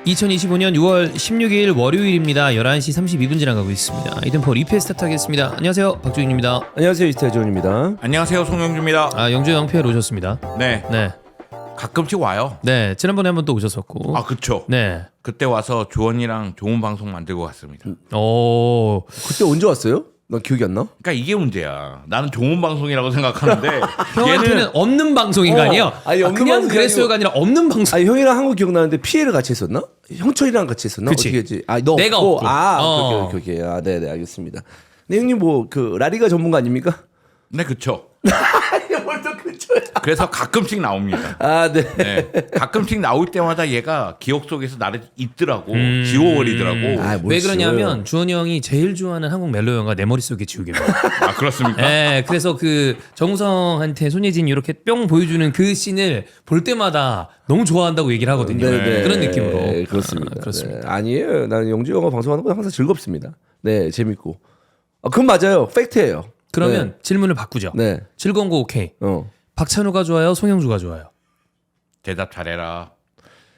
2025년 6월 16일 월요일입니다. 11시 32분 지나가고 있습니다. 이든포 리페 스타트 하겠습니다. 안녕하세요. 박주인입니다. 안녕하세요. 이스타존입니다. 안녕하세요, 송영주입니다. 영주 영PL 오셨습니다. 네, 네. 가끔씩 와요. 네. 지난번에 한번 또 오셨었고. 아, 그쵸. 네. 그때 와서 조원이랑 좋은 방송 만들고 갔습니다. 오. 그때 언제 왔어요? 나 기억이 안 나. 그러니까 이게 문제야. 나는 좋은 방송이라고 생각하는데 형한테는 얘는 없는 방송인 거 아니에요? 아니, 없는 그냥 방송이 그랬어요가 아니라 없는 방송. 아니 형이랑 한 거 기억나는데 피해를 같이 했었나? 형철이랑 같이 했었나? 그치. 어떻게 했지? 아, 너 내가 없고. 없고. 오케이. 아, 네, 알겠습니다. 네, 형님 뭐 그 라리가 전문가 아닙니까? 네, 그쵸. 뭘또 그쳐야? 그래서 가끔씩 나옵니다. 아, 네. 네, 가끔씩 나올 때마다 얘가 기억 속에서 나를 잊더라고. 지워버리더라고. 아, 왜 그러냐면 주원이 형이 제일 좋아하는 한국 멜로 영화 내 머릿속에 지우개입니다. 아, 그렇습니까? 네, 그래서 그 정우성한테 손예진이 이렇게 뿅 보여주는 그 씬을 볼 때마다 너무 좋아한다고 얘기를 하거든요. 네. 그런 느낌으로. 네, 그렇습니다. 그렇습니다. 네. 아니에요. 나는 영주 영화 방송하는 거 항상 즐겁습니다. 네, 재밌고. 그건 맞아요. 팩트예요. 그러면 질문을 바꾸죠. 네. 즐거운 거 오케이. 어. 박찬호가 좋아요? 송영주가 좋아요? 대답 잘해라.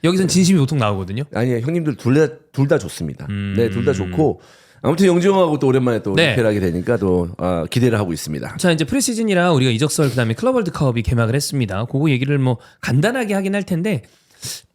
여기선 진심이 보통 나오거든요. 아니에요. 형님들 둘 다 좋습니다. 네, 둘 다 좋고. 아무튼 영주 형하고 또 오랜만에 또 네. 리페를 하게 되니까 또 기대를 하고 있습니다. 자, 이제 프리시즌이라 우리가 이적설 그다음에 클럽 월드컵이 개막을 했습니다. 그거 얘기를 뭐 간단하게 하긴 할 텐데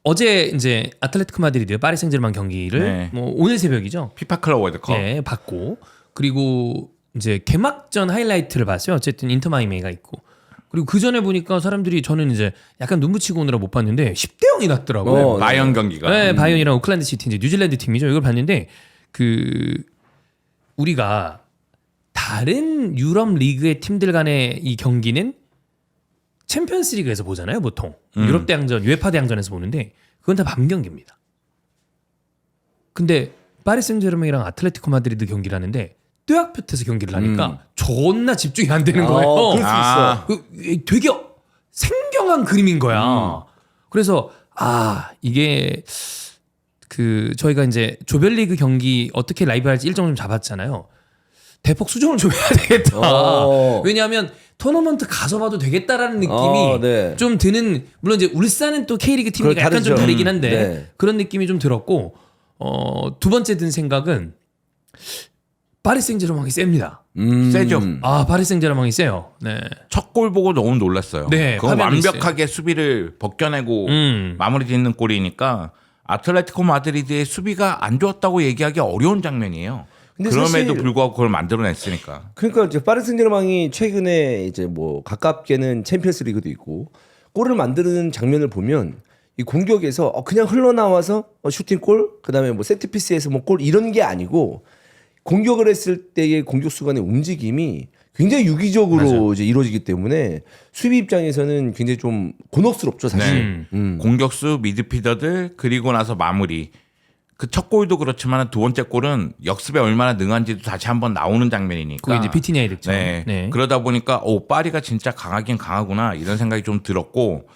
어제 이제 아틀레티코 마드리드 파리 생제르맹 경기를 네. 뭐 오늘 새벽이죠. 피파 클럽 월드컵. 네, 봤고 그리고 이제 개막전 하이라이트를 봤어요. 어쨌든 인터 마이애미가 있고. 그리고 그 전에 보니까 사람들이 저는 이제 약간 눈 붙이고 오느라 못 봤는데 10대 0이 났더라고요. 바이언 경기가. 네, 바이언이랑 오클랜드 시티 이제 뉴질랜드 팀이죠. 이걸 봤는데 그 우리가 다른 유럽 리그의 팀들 간의 이 경기는 챔피언스 리그에서 보잖아요, 보통. 유럽 대항전, 유에파 대항전에서 보는데 그건 다 밤 경기입니다. 근데 파리 생제르맹이랑 아틀레티코 마드리드 경기를 하는데 떼학볕에서 경기를 하니까 존나 집중이 안 되는 거예요. 그럴 수 있어. 되게 생경한 그림인 거야. 그래서 이게 그 저희가 이제 조별리그 경기 어떻게 라이브 할지 일정을 좀 잡았잖아요. 대폭 수정을 좀 해야 되겠다. 왜냐하면 토너먼트 가서 봐도 되겠다라는 느낌이 네. 좀 드는, 물론 이제 울산은 또 K리그 팀이니까 약간 좀 다르죠. 다르긴 한데 네. 그런 느낌이 좀 들었고 두 번째 든 생각은 파리 생제르맹이 셉니다. 세죠. 파리 생제르맹이 세요. 네. 첫 골 보고 너무 놀랐어요. 네, 그건 화면도 완벽하게 수비를 벗겨내고 마무리 짓는 골이니까 아틀레티코 마드리드의 수비가 안 좋았다고 얘기하기 어려운 장면이에요. 근데 그럼에도 사실- 불구하고 그걸 만들어냈으니까. 그러니까 이제 파리 생제르맹이 최근에 이제 뭐 가깝게는 챔피언스 리그도 있고 골을 만드는 장면을 보면 이 공격에서 그냥 흘러나와서 슈팅골, 그다음에 뭐 세트피스에서 뭐 골 이런 게 아니고 공격을 했을 때의 공격수 간의 움직임이 굉장히 유기적으로 맞아요. 이제 이루어지기 때문에 수비 입장에서는 굉장히 좀 곤혹스럽죠, 사실. 공격수 미드필더들 그리고 나서 마무리. 그 첫 골도 그렇지만 두 번째 골은 역습에 얼마나 능한지도 다시 한번 나오는 장면이니까. 그게 이제 비티니아의 득점. 네. 네. 그러다 보니까 파리가 진짜 강하긴 강하구나 이런 생각이 좀 들었고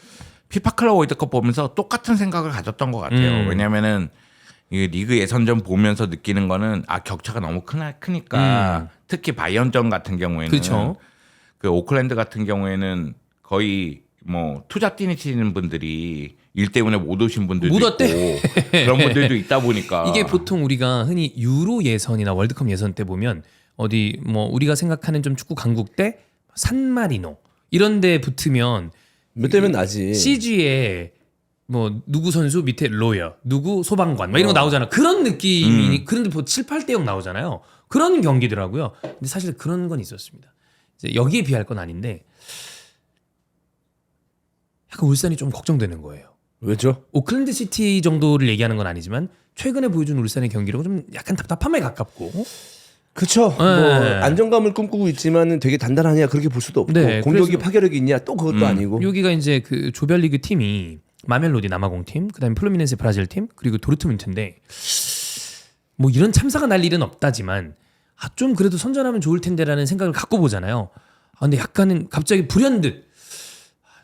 피파 클럽 월드컵 보면서 똑같은 생각을 가졌던 것 같아요. 왜냐면은 이 리그 예선전 보면서 느끼는 거는 격차가 너무 크니까 특히 바이언전 같은 경우에는 그렇죠. 그 오클랜드 같은 경우에는 거의 뭐 투자 뛰시는 분들이 일 때문에 못 오신 분들도 못 있고 왔대. 그런 분들도 있다 보니까 이게 보통 우리가 흔히 유로 예선이나 월드컵 예선 때 보면 어디 뭐 우리가 생각하는 좀 축구 강국 때 산마리노 이런 데 붙으면 몇 대면 나지. CG에 뭐 누구 선수 밑에 로여, 누구 소방관 막 이런 거 나오잖아. 그런 느낌이 그런데 뭐 7, 8대 0 나오잖아요. 그런 경기더라고요. 근데 사실 그런 건 있었습니다. 이제 여기에 비할 건 아닌데 약간 울산이 좀 걱정되는 거예요. 왜죠? 오클랜드 시티 정도를 얘기하는 건 아니지만 최근에 보여준 울산의 경기로 좀 약간 답답함에 가깝고. 그렇죠. 네. 뭐 안정감을 꿈꾸고 있지만은 되게 단단하냐 그렇게 볼 수도 없고 네, 공격이 그래서- 파괴력이 있냐 또 그것도 아니고. 여기가 이제 그 조별리그 팀이 마멜로디 남아공 팀, 그다음에 플루미네세 브라질 팀, 그리고 도르트문트인데 뭐 이런 참사가 날 일은 없다지만 좀 그래도 선전하면 좋을 텐데라는 생각을 갖고 보잖아요. 근데 약간은 갑자기 불현듯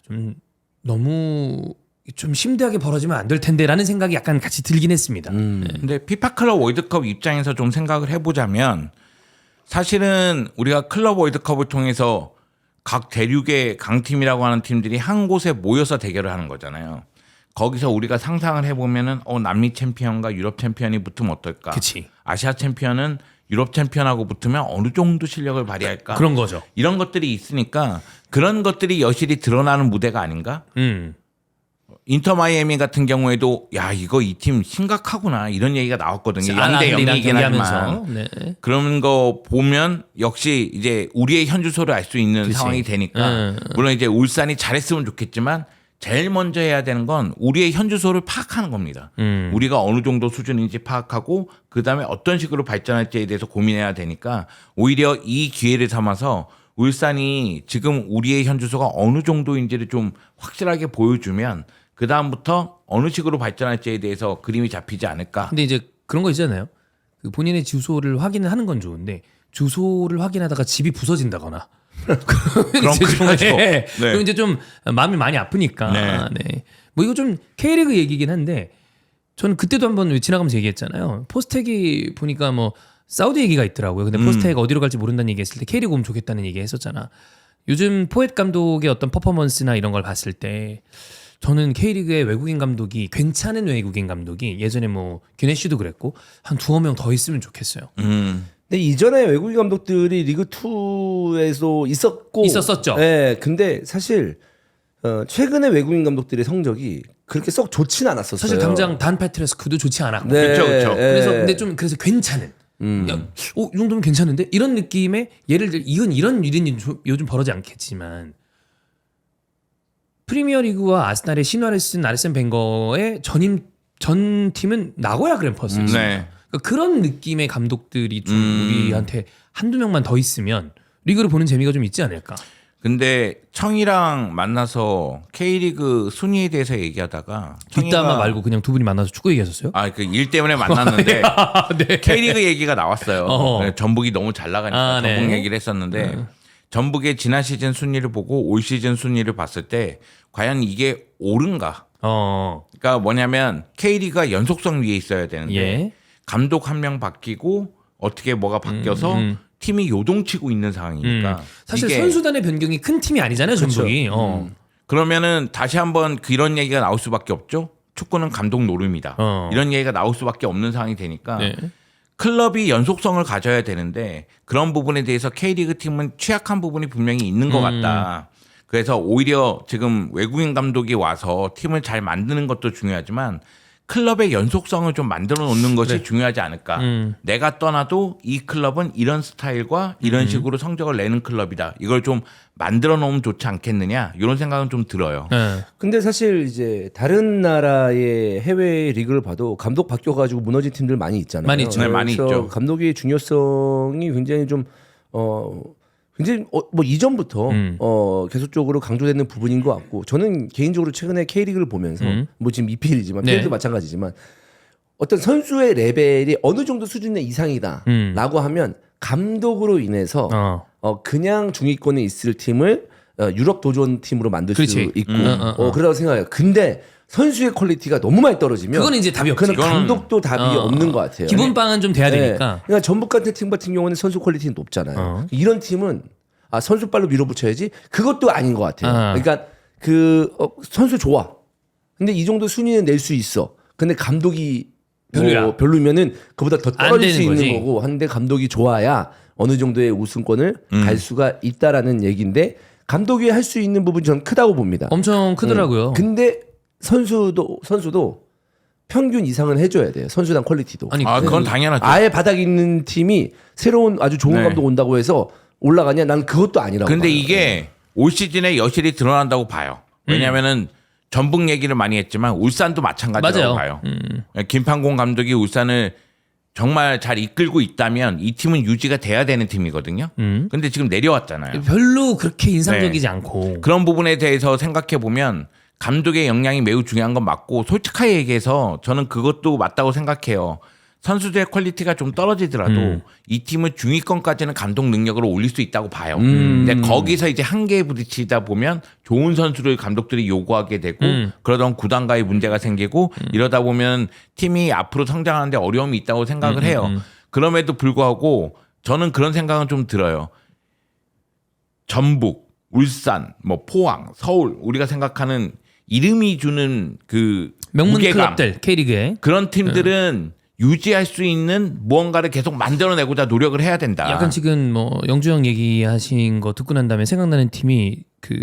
좀 너무 좀 심대하게 벌어지면 안 될 텐데라는 생각이 약간 같이 들긴 했습니다. 네. 근데 피파 클럽 월드컵 입장에서 좀 생각을 해보자면 사실은 우리가 클럽 월드컵을 통해서 각 대륙의 강팀이라고 하는 팀들이 한 곳에 모여서 대결을 하는 거잖아요. 거기서 우리가 상상을 해보면은 남미 챔피언과 유럽 챔피언이 붙으면 어떨까? 그치. 아시아 챔피언은 유럽 챔피언하고 붙으면 어느 정도 실력을 발휘할까? 그런 거죠. 이런 것들이 있으니까 그런 것들이 여실히 드러나는 무대가 아닌가? 인터 마이애미 같은 경우에도 야 이거 이 팀 심각하구나 이런 얘기가 나왔거든요. 0대 0이긴 하지만 네. 그런 거 보면 역시 이제 우리의 현주소를 알 수 있는 그치. 상황이 되니까 물론 이제 울산이 잘했으면 좋겠지만 제일 먼저 해야 되는 건 우리의 현주소를 파악하는 겁니다. 우리가 어느 정도 수준인지 파악하고 그다음에 어떤 식으로 발전할지에 대해서 고민해야 되니까 오히려 이 기회를 삼아서 울산이 지금 우리의 현주소가 어느 정도인지를 좀 확실하게 보여주면 그 다음부터 어느 식으로 발전할지에 대해서 그림이 잡히지 않을까. 근데 이제 그런 거 있잖아요. 그 본인의 주소를 확인을 하는 건 좋은데 주소를 확인하다가 집이 부서진다거나 그럼 이제 좀, 그렇죠. 네. 네. 그럼 이제 좀 마음이 많이 아프니까. 네. 네. 뭐 이거 좀 K리그 얘기긴 한데 저는 그때도 한번 지나가면서 얘기했잖아요. 포스텍이 보니까 뭐 사우디 얘기가 있더라고요. 근데 포스텍 어디로 갈지 모른다는 얘기했을 때 K리그 오면 좋겠다는 얘기 했었잖아. 요즘 포엣 감독의 어떤 퍼포먼스나 이런 걸 봤을 때 저는 K리그의 외국인 감독이 괜찮은 외국인 감독이 예전에 뭐 기네슈도 그랬고 한 두어 명 더 있으면 좋겠어요. 근데 이전에 외국인 감독들이 리그 2에서 있었었죠. 네, 근데 사실 최근에 외국인 감독들의 성적이 그렇게 썩 좋진 않았었어요. 사실 당장 단 페트레스크도 좋지 않았고. 네, 그쵸. 그래서 근데 좀 그래서 괜찮은. 야, 이 정도면 괜찮은데 이런 느낌의 예를 들어 이런 일은 요즘 벌어지 않겠지만 프리미어리그와 아스날의 신화를 쓴 아르센 벵거의 전 팀은 나고야 그랜퍼스였어요. 네. 그러니까 그런 느낌의 감독들이 좀 우리한테 한두 명만 더 있으면 리그를 보는 재미가 좀 있지 않을까. 근데 청이랑 만나서 K리그 순위에 대해서 얘기하다가 뒷담화 말고 그냥 두 분이 만나서 축구 얘기하셨어요? 그 일 때문에 만났는데 네. K리그 얘기가 나왔어요. 어허. 네, 전북이 너무 잘 나가니까 전북 네. 얘기를 했었는데 전북의 지난 시즌 순위를 보고 올 시즌 순위를 봤을 때 과연 이게 옳은가? 그러니까 뭐냐면 K리그가 연속성 위에 있어야 되는데 예. 감독 한 명 바뀌고 어떻게 뭐가 바뀌어서 팀이 요동치고 있는 상황이니까 사실 이게 선수단의 변경이 큰 팀이 아니잖아요, 전북이. 그러면은 다시 한번 이런 얘기가 나올 수밖에 없죠. 축구는 감독 노름이다. 이런 얘기가 나올 수밖에 없는 상황이 되니까 네. 클럽이 연속성을 가져야 되는데 그런 부분에 대해서 K리그 팀은 취약한 부분이 분명히 있는 것 같다. 그래서 오히려 지금 외국인 감독이 와서 팀을 잘 만드는 것도 중요하지만 클럽의 연속성을 좀 만들어 놓는 것이 중요하지 않을까. 내가 떠나도 이 클럽은 이런 스타일과 이런 식으로 성적을 내는 클럽이다. 이걸 좀 만들어 놓으면 좋지 않겠느냐. 이런 생각은 좀 들어요. 네. 근데 사실 이제 다른 나라의 해외 리그를 봐도 감독 바뀌어가지고 무너진 팀들 많이 있잖아요. 많이 있죠. 네, 많이 그래서 있죠. 감독의 중요성이 굉장히 좀 굉장히 뭐 이전부터 계속적으로 강조되는 부분인 것 같고 저는 개인적으로 최근에 K리그를 보면서 뭐 지금 EPL이지만 네. PL도 마찬가지지만 어떤 선수의 레벨이 어느 정도 수준의 이상이다라고 하면 감독으로 인해서 그냥 중위권에 있을 팀을 유럽 도전 팀으로 만들 수 그렇지. 있고 그러다고 생각해요. 근데 선수의 퀄리티가 너무 많이 떨어지면 그건 이제 답이 없지. 그건 감독도 답이 없는 것 같아요. 기본빵은 좀 돼야 네. 되니까. 그러니까 전북 같은 팀 같은 경우는 선수 퀄리티는 높잖아요. 이런 팀은 선수발로 밀어붙여야지 그것도 아닌 것 같아요. 그러니까 선수 좋아. 근데 이 정도 순위는 낼 수 있어. 근데 감독이 별로야. 별로면은 그보다 더 안 떨어질 수 되는 있는 거지. 거고 한데 감독이 좋아야 어느 정도의 우승권을 갈 수가 있다라는 얘기인데 감독이 할 수 있는 부분이 저는 크다고 봅니다. 엄청 크더라고요. 근데 선수도 평균 이상은 해줘야 돼요. 선수단 퀄리티도. 아니, 그건 당연하죠. 아예 바닥에 있는 팀이 새로운 아주 좋은 네. 감독 온다고 해서 올라가냐? 난 그것도 아니라고. 근데 봐요. 이게 올 시즌에 여실히 드러난다고 봐요. 왜냐면은 전북 얘기를 많이 했지만 울산도 마찬가지라고 맞아요. 봐요. 김판공 감독이 울산을 정말 잘 이끌고 있다면 이 팀은 유지가 돼야 되는 팀이거든요. 근데 지금 내려왔잖아요. 별로 그렇게 인상적이지 네. 않고. 그런 부분에 대해서 생각해 보면 감독의 역량이 매우 중요한 건 맞고 솔직하게 얘기해서 저는 그것도 맞다고 생각해요. 선수들의 퀄리티가 좀 떨어지더라도 이 팀은 중위권까지는 감독 능력으로 올릴 수 있다고 봐요. 근데 거기서 이제 한계에 부딪히다 보면 좋은 선수를 감독들이 요구하게 되고 그러다 구단과의 문제가 생기고 이러다 보면 팀이 앞으로 성장하는데 어려움이 있다고 생각을 해요. 그럼에도 불구하고 저는 그런 생각은 좀 들어요. 전북, 울산, 뭐 포항, 서울 우리가 생각하는 이름이 주는 그 명문 무게감, 클럽들 K리그에 그런 팀들은 유지할 수 있는 무언가를 계속 만들어내고자 노력을 해야 된다. 약간 지금 뭐 영주 형 얘기하신 거 듣고 난 다음에 생각나는 팀이 그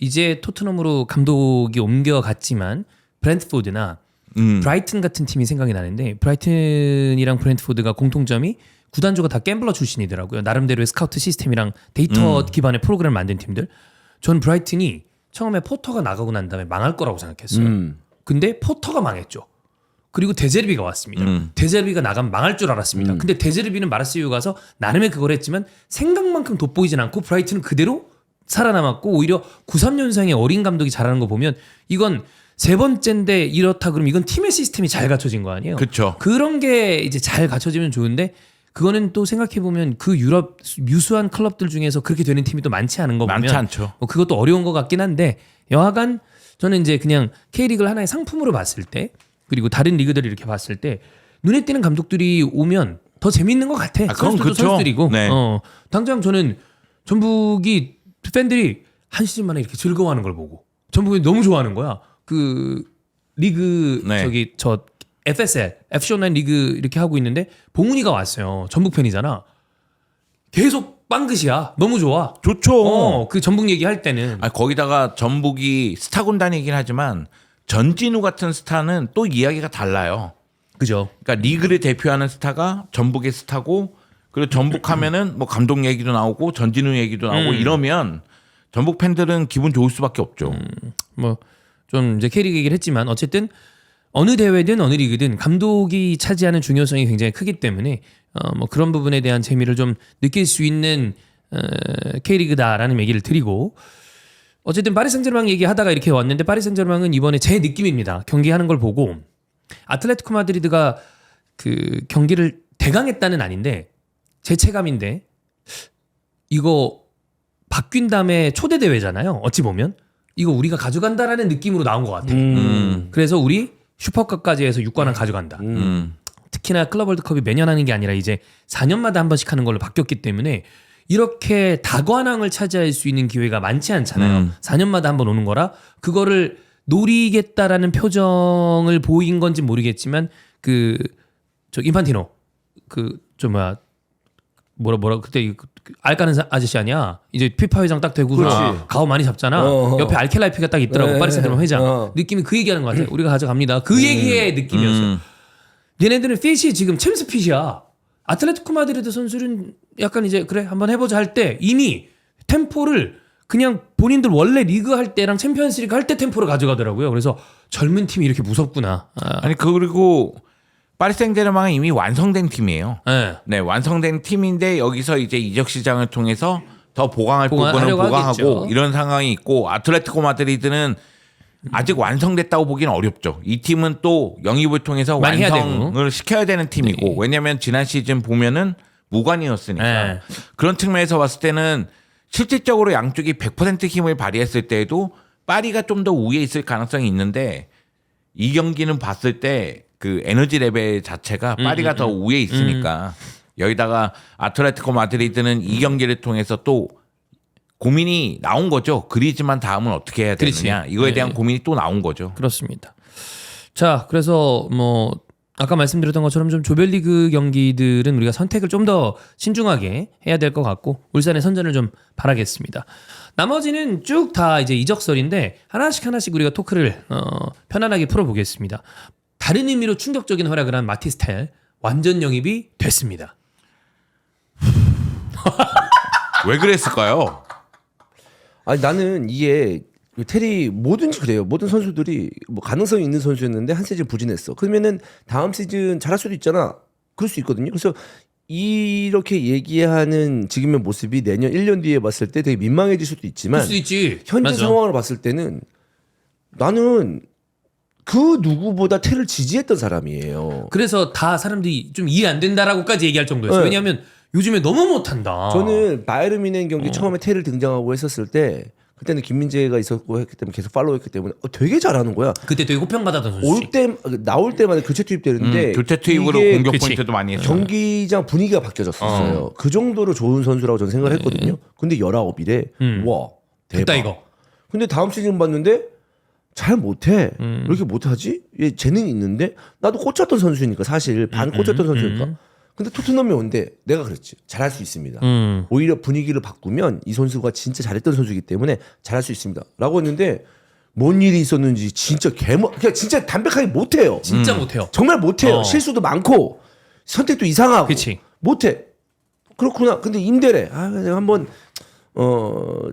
이제 토트넘으로 감독이 옮겨갔지만 브랜트포드나 브라이튼 같은 팀이 생각이 나는데 브라이튼이랑 브랜트포드가 공통점이 구단주가 다 갬블러 출신이더라고요. 나름대로의 스카우트 시스템이랑 데이터 기반의 프로그램을 만든 팀들. 전 브라이튼이 처음에 포터가 나가고 난 다음에 망할 거라고 생각했어요. 근데 포터가 망했죠. 그리고 데제르비가 왔습니다. 데제르비가 나가면 망할 줄 알았습니다. 근데 데제르비는 마르세유 가서 나름의 그걸 했지만 생각만큼 돋보이진 않고 브라이튼은 그대로 살아남았고 오히려 93년생의 어린 감독이 잘하는 거 보면 이건 세 번째인데 이렇다 그러면 이건 팀의 시스템이 잘 갖춰진 거 아니에요? 그쵸. 그런 게 이제 잘 갖춰지면 좋은데 그거는 또 생각해 보면 그 유럽 유수한 클럽들 중에서 그렇게 되는 팀이 또 많지 않은 거 보면 많지 않죠. 그것도 어려운 것 같긴 한데 여하간 저는 이제 그냥 K리그를 하나의 상품으로 봤을 때 그리고 다른 리그들을 이렇게 봤을 때 눈에 띄는 감독들이 오면 더 재밌는 것 같아. 그건 선수들도 그쵸. 선수들이고 네. 당장 저는 전북이 팬들이 한 시즌 만에 이렇게 즐거워하는 걸 보고 전북이 너무 좋아하는 거야. 그 리그 네. 저기 저 FSL, FC9 리그 이렇게 하고 있는데 봉훈이가 왔어요. 전북 팬이잖아. 계속 빵긋이야. 너무 좋아. 좋죠. 그 전북 얘기할 때는 거기다가 전북이 스타 군단이긴 하지만 전진우 같은 스타는 또 이야기가 달라요. 그죠. 그러니까 리그를 대표하는 스타가 전북의 스타고 그리고 전북하면은 뭐 감독 얘기도 나오고 전진우 얘기도 나오고 이러면 전북 팬들은 기분 좋을 수밖에 없죠. 뭐 좀 이제 K리그 얘기를 했지만 어쨌든 어느 대회든 어느 리그든 감독이 차지하는 중요성이 굉장히 크기 때문에 뭐 그런 부분에 대한 재미를 좀 느낄 수 있는 K리그다라는 얘기를 드리고 어쨌든 파리 생제르맹 얘기하다가 이렇게 왔는데 파리 생제르맹은 이번에 제 느낌입니다. 경기하는 걸 보고 아틀레티코 마드리드가 그 경기를 대강했다는 아닌데 제 체감인데 이거 바뀐 다음에 초대 대회잖아요. 어찌 보면 이거 우리가 가져간다라는 느낌으로 나온 것 같아. 그래서 우리 슈퍼컵까지 해서 6관왕 가져간다. 특히나 클럽 월드컵이 매년 하는 게 아니라 이제 4년마다 한 번씩 하는 걸로 바뀌었기 때문에 이렇게 다관왕을 차지할 수 있는 기회가 많지 않잖아요. 4년마다 한 번 오는 거라 그거를 노리겠다라는 표정을 보인 건지 모르겠지만 그 저 인판티노 그 저 뭐라 그때 알까는 아저씨 아니야? 이제 피파 회장 딱 되고서 그렇지. 가오 많이 잡잖아. 어어. 옆에 알켈라이프가 딱 있더라고. 네. 파리 생제르맹 회장. 어. 느낌이 그 얘기하는 것 같아. 우리가 가져갑니다. 그 얘기의 느낌이었어요. 얘네들은 핏이 지금 챔스 핏이야. 아틀레티코 마드리드 선수는 약간 이제 그래 한번 해보자 할 때 이미 템포를 그냥 본인들 원래 리그 할 때랑 챔피언스리그 할 때 템포를 가져가더라고요. 그래서 젊은 팀이 이렇게 무섭구나. 아니 그리고 파리 생제르맹은 이미 완성된 팀이에요. 네. 네, 완성된 팀인데 여기서 이제 이적 시장을 통해서 더 보강할 부분은 보강하려고 보강하고 하겠죠. 이런 상황이 있고 아틀레티코 마드리드는 아직 완성됐다고 보기는 어렵죠. 이 팀은 또 영입을 통해서 많이 해야 완성을 시켜야 되는 팀이고 왜냐하면 지난 시즌 보면은 무관이었으니까 네. 그런 측면에서 봤을 때는 실질적으로 양쪽이 100% 힘을 발휘했을 때에도 파리가 좀 더 우위에 있을 가능성이 있는데 이 경기는 봤을 때 그 에너지 레벨 자체가 파리가 더 우위에 있으니까 여기다가 아틀레티코 마드리드는 이 경기를 통해서 또 고민이 나온 거죠. 그리지만 다음은 어떻게 해야 되느냐. 그렇지. 이거에 대한 네. 고민이 또 나온 거죠. 그렇습니다. 자, 그래서 뭐 아까 말씀드렸던 것처럼 좀 조별리그 경기들은 우리가 선택을 좀 더 신중하게 해야 될 것 같고 울산의 선전을 좀 바라겠습니다. 나머지는 쭉 다 이제 이적설인데 하나씩 우리가 토크를 편안하게 풀어보겠습니다. 다른 의미로 충격적인 활약을 한 마티스텔 완전 영입이 됐습니다. 왜 그랬을까요? 아니 나는 이게 테리 뭐든지 그래요. 모든 선수들이 뭐 가능성이 있는 선수였는데 한 시즌 부진했어. 그러면은 다음 시즌 잘할 수도 있잖아. 그럴 수 있거든요. 그래서 이렇게 얘기하는 지금의 모습이 내년 1년 뒤에 봤을 때 되게 민망해질 수도 있지만 그럴 수도 있지. 현재 맞아. 상황을 봤을 때는 나는 그 누구보다 테를 지지했던 사람이에요. 그래서 다 사람들이 좀 이해 안 된다라고까지 얘기할 정도였어요. 네. 왜냐하면 요즘에 너무 못한다. 저는 바이에른 뮌헨 경기 처음에 테를 등장하고 했었을 때 그때는 김민재가 있었고 했기 때문에 계속 팔로우했기 때문에 되게 잘하는 거야. 그때 되게 호평받았던 선수지. 올 때 나올 때마다 교체 투입되는데 교체 투입으로 이게 공격 그치. 포인트도 많이 했죠. 경기장 분위기가 바뀌어졌었어요. 그 정도로 좋은 선수라고 저는 생각을 했거든요. 근데 19이래. 와 됐다 대박. 이거. 근데 다음 시즌 봤는데 잘 못해. 왜 이렇게 못하지? 얘 재능이 있는데 나도 꽂혔던 선수니까 사실 반 꽂혔던 선수니까. 근데 토트넘에 온데 내가 그랬지. 잘할 수 있습니다. 오히려 분위기를 바꾸면 이 선수가 진짜 잘했던 선수이기 때문에 잘할 수 있습니다. 라고 했는데 뭔 일이 있었는지 진짜 그냥 진짜 담백하게 못해요. 진짜 못해요. 정말 못해요. 어. 실수도 많고 선택도 이상하고 그치. 못해. 그렇구나. 근데 임대래. 내가 한번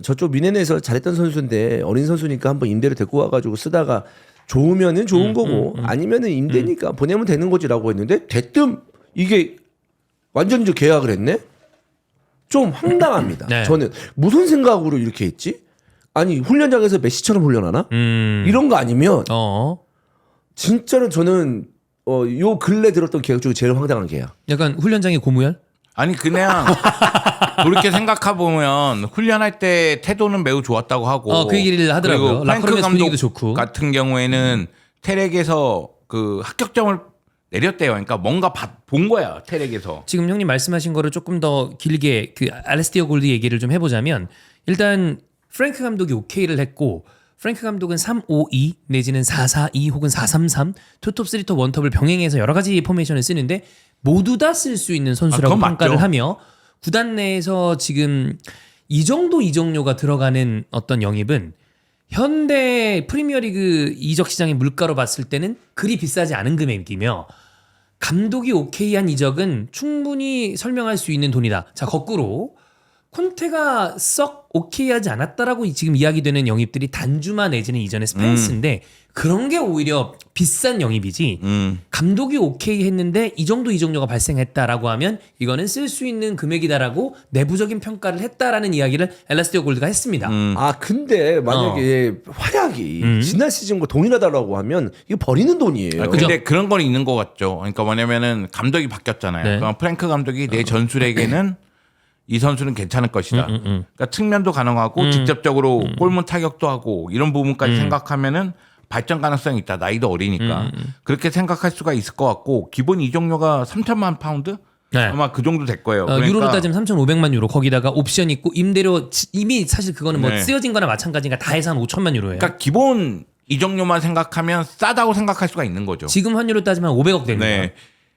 저쪽 미네에서 잘했던 선수인데 어린 선수니까 한번 임대를 데리고 와가지고 쓰다가 좋으면은 좋은 거고 아니면은 임대니까 보내면 되는 거지라고 했는데 대뜸 이게 완전 히 계약을 했네. 좀 황당합니다. 네. 저는 무슨 생각으로 이렇게 했지? 아니 훈련장에서 메시처럼 훈련하나? 이런 거 아니면 진짜로 저는 요 근래 들었던 계약 중에 제일 황당한 계약. 약간 훈련장의 고무열? 아니 그냥 그렇게 생각해 보면 훈련할 때 태도는 매우 좋았다고 하고 그 얘기를 하더라고요. 그리고 프랭크 라커룸에서 감독 분위기도 좋고. 같은 경우에는 테렉에서 그 합격점을 내렸대요. 그러니까 뭔가 본 거야 테렉에서. 지금 형님 말씀하신 거를 조금 더 길게 그 알레스티어 골드 얘기를 좀 해보자면 일단 프랭크 감독이 오케이를 했고 프랭크 감독은 3-5-2 내지는 4-4-2 혹은 4-3-3 투톱 3톱 원톱을 병행해서 여러 가지 포메이션을 쓰는데 모두 다 쓸 수 있는 선수라고 그건 평가를 맞죠. 하며 구단 내에서 지금 이 정도 이적료가 들어가는 어떤 영입은 현대 프리미어리그 이적 시장의 물가로 봤을 때는 그리 비싸지 않은 금액이며 감독이 오케이한 이적은 충분히 설명할 수 있는 돈이다. 자, 거꾸로 콘테가 썩 오케이하지 않았다라고 지금 이야기되는 영입들이 단주마 내지는 이전의 스펜스인데 그런 게 오히려 비싼 영입이지 감독이 오케이 했는데 이 정도 이적료가 발생했다라고 하면 이거는 쓸 수 있는 금액이다라고 내부적인 평가를 했다라는 이야기를 엘라스티오 골드가 했습니다. 근데 만약에 활약이 지난 시즌과 동일하다라고 하면 이거 버리는 돈이에요. 근데 그런 건 있는 것 같죠. 그러니까 뭐냐면은 감독이 바뀌었잖아요. 네. 그러니까 프랭크 감독이 내 전술에게는 이 선수는 괜찮을 것이다. 그러니까 측면도 가능하고 직접적으로 골문 타격도 하고 이런 부분까지 생각하면은 발전 가능성이 있다. 나이도 어리니까 그렇게 생각할 수가 있을 것 같고 기본 이적료가 3천만 파운드 네. 아마 그 정도 될 거예요. 그러니까 유로로 따지면 3,500만 유로 거기다가 옵션 있고 임대료 이미 사실 그거는 뭐 네. 쓰여진 거나 마찬가지니까 다 해서 한 5천만 유로예요. 그러니까 기본 이적료만 생각하면 싸다고 생각할 수가 있는 거죠. 지금 환율로 따지면 500억 되는 거예요. 네.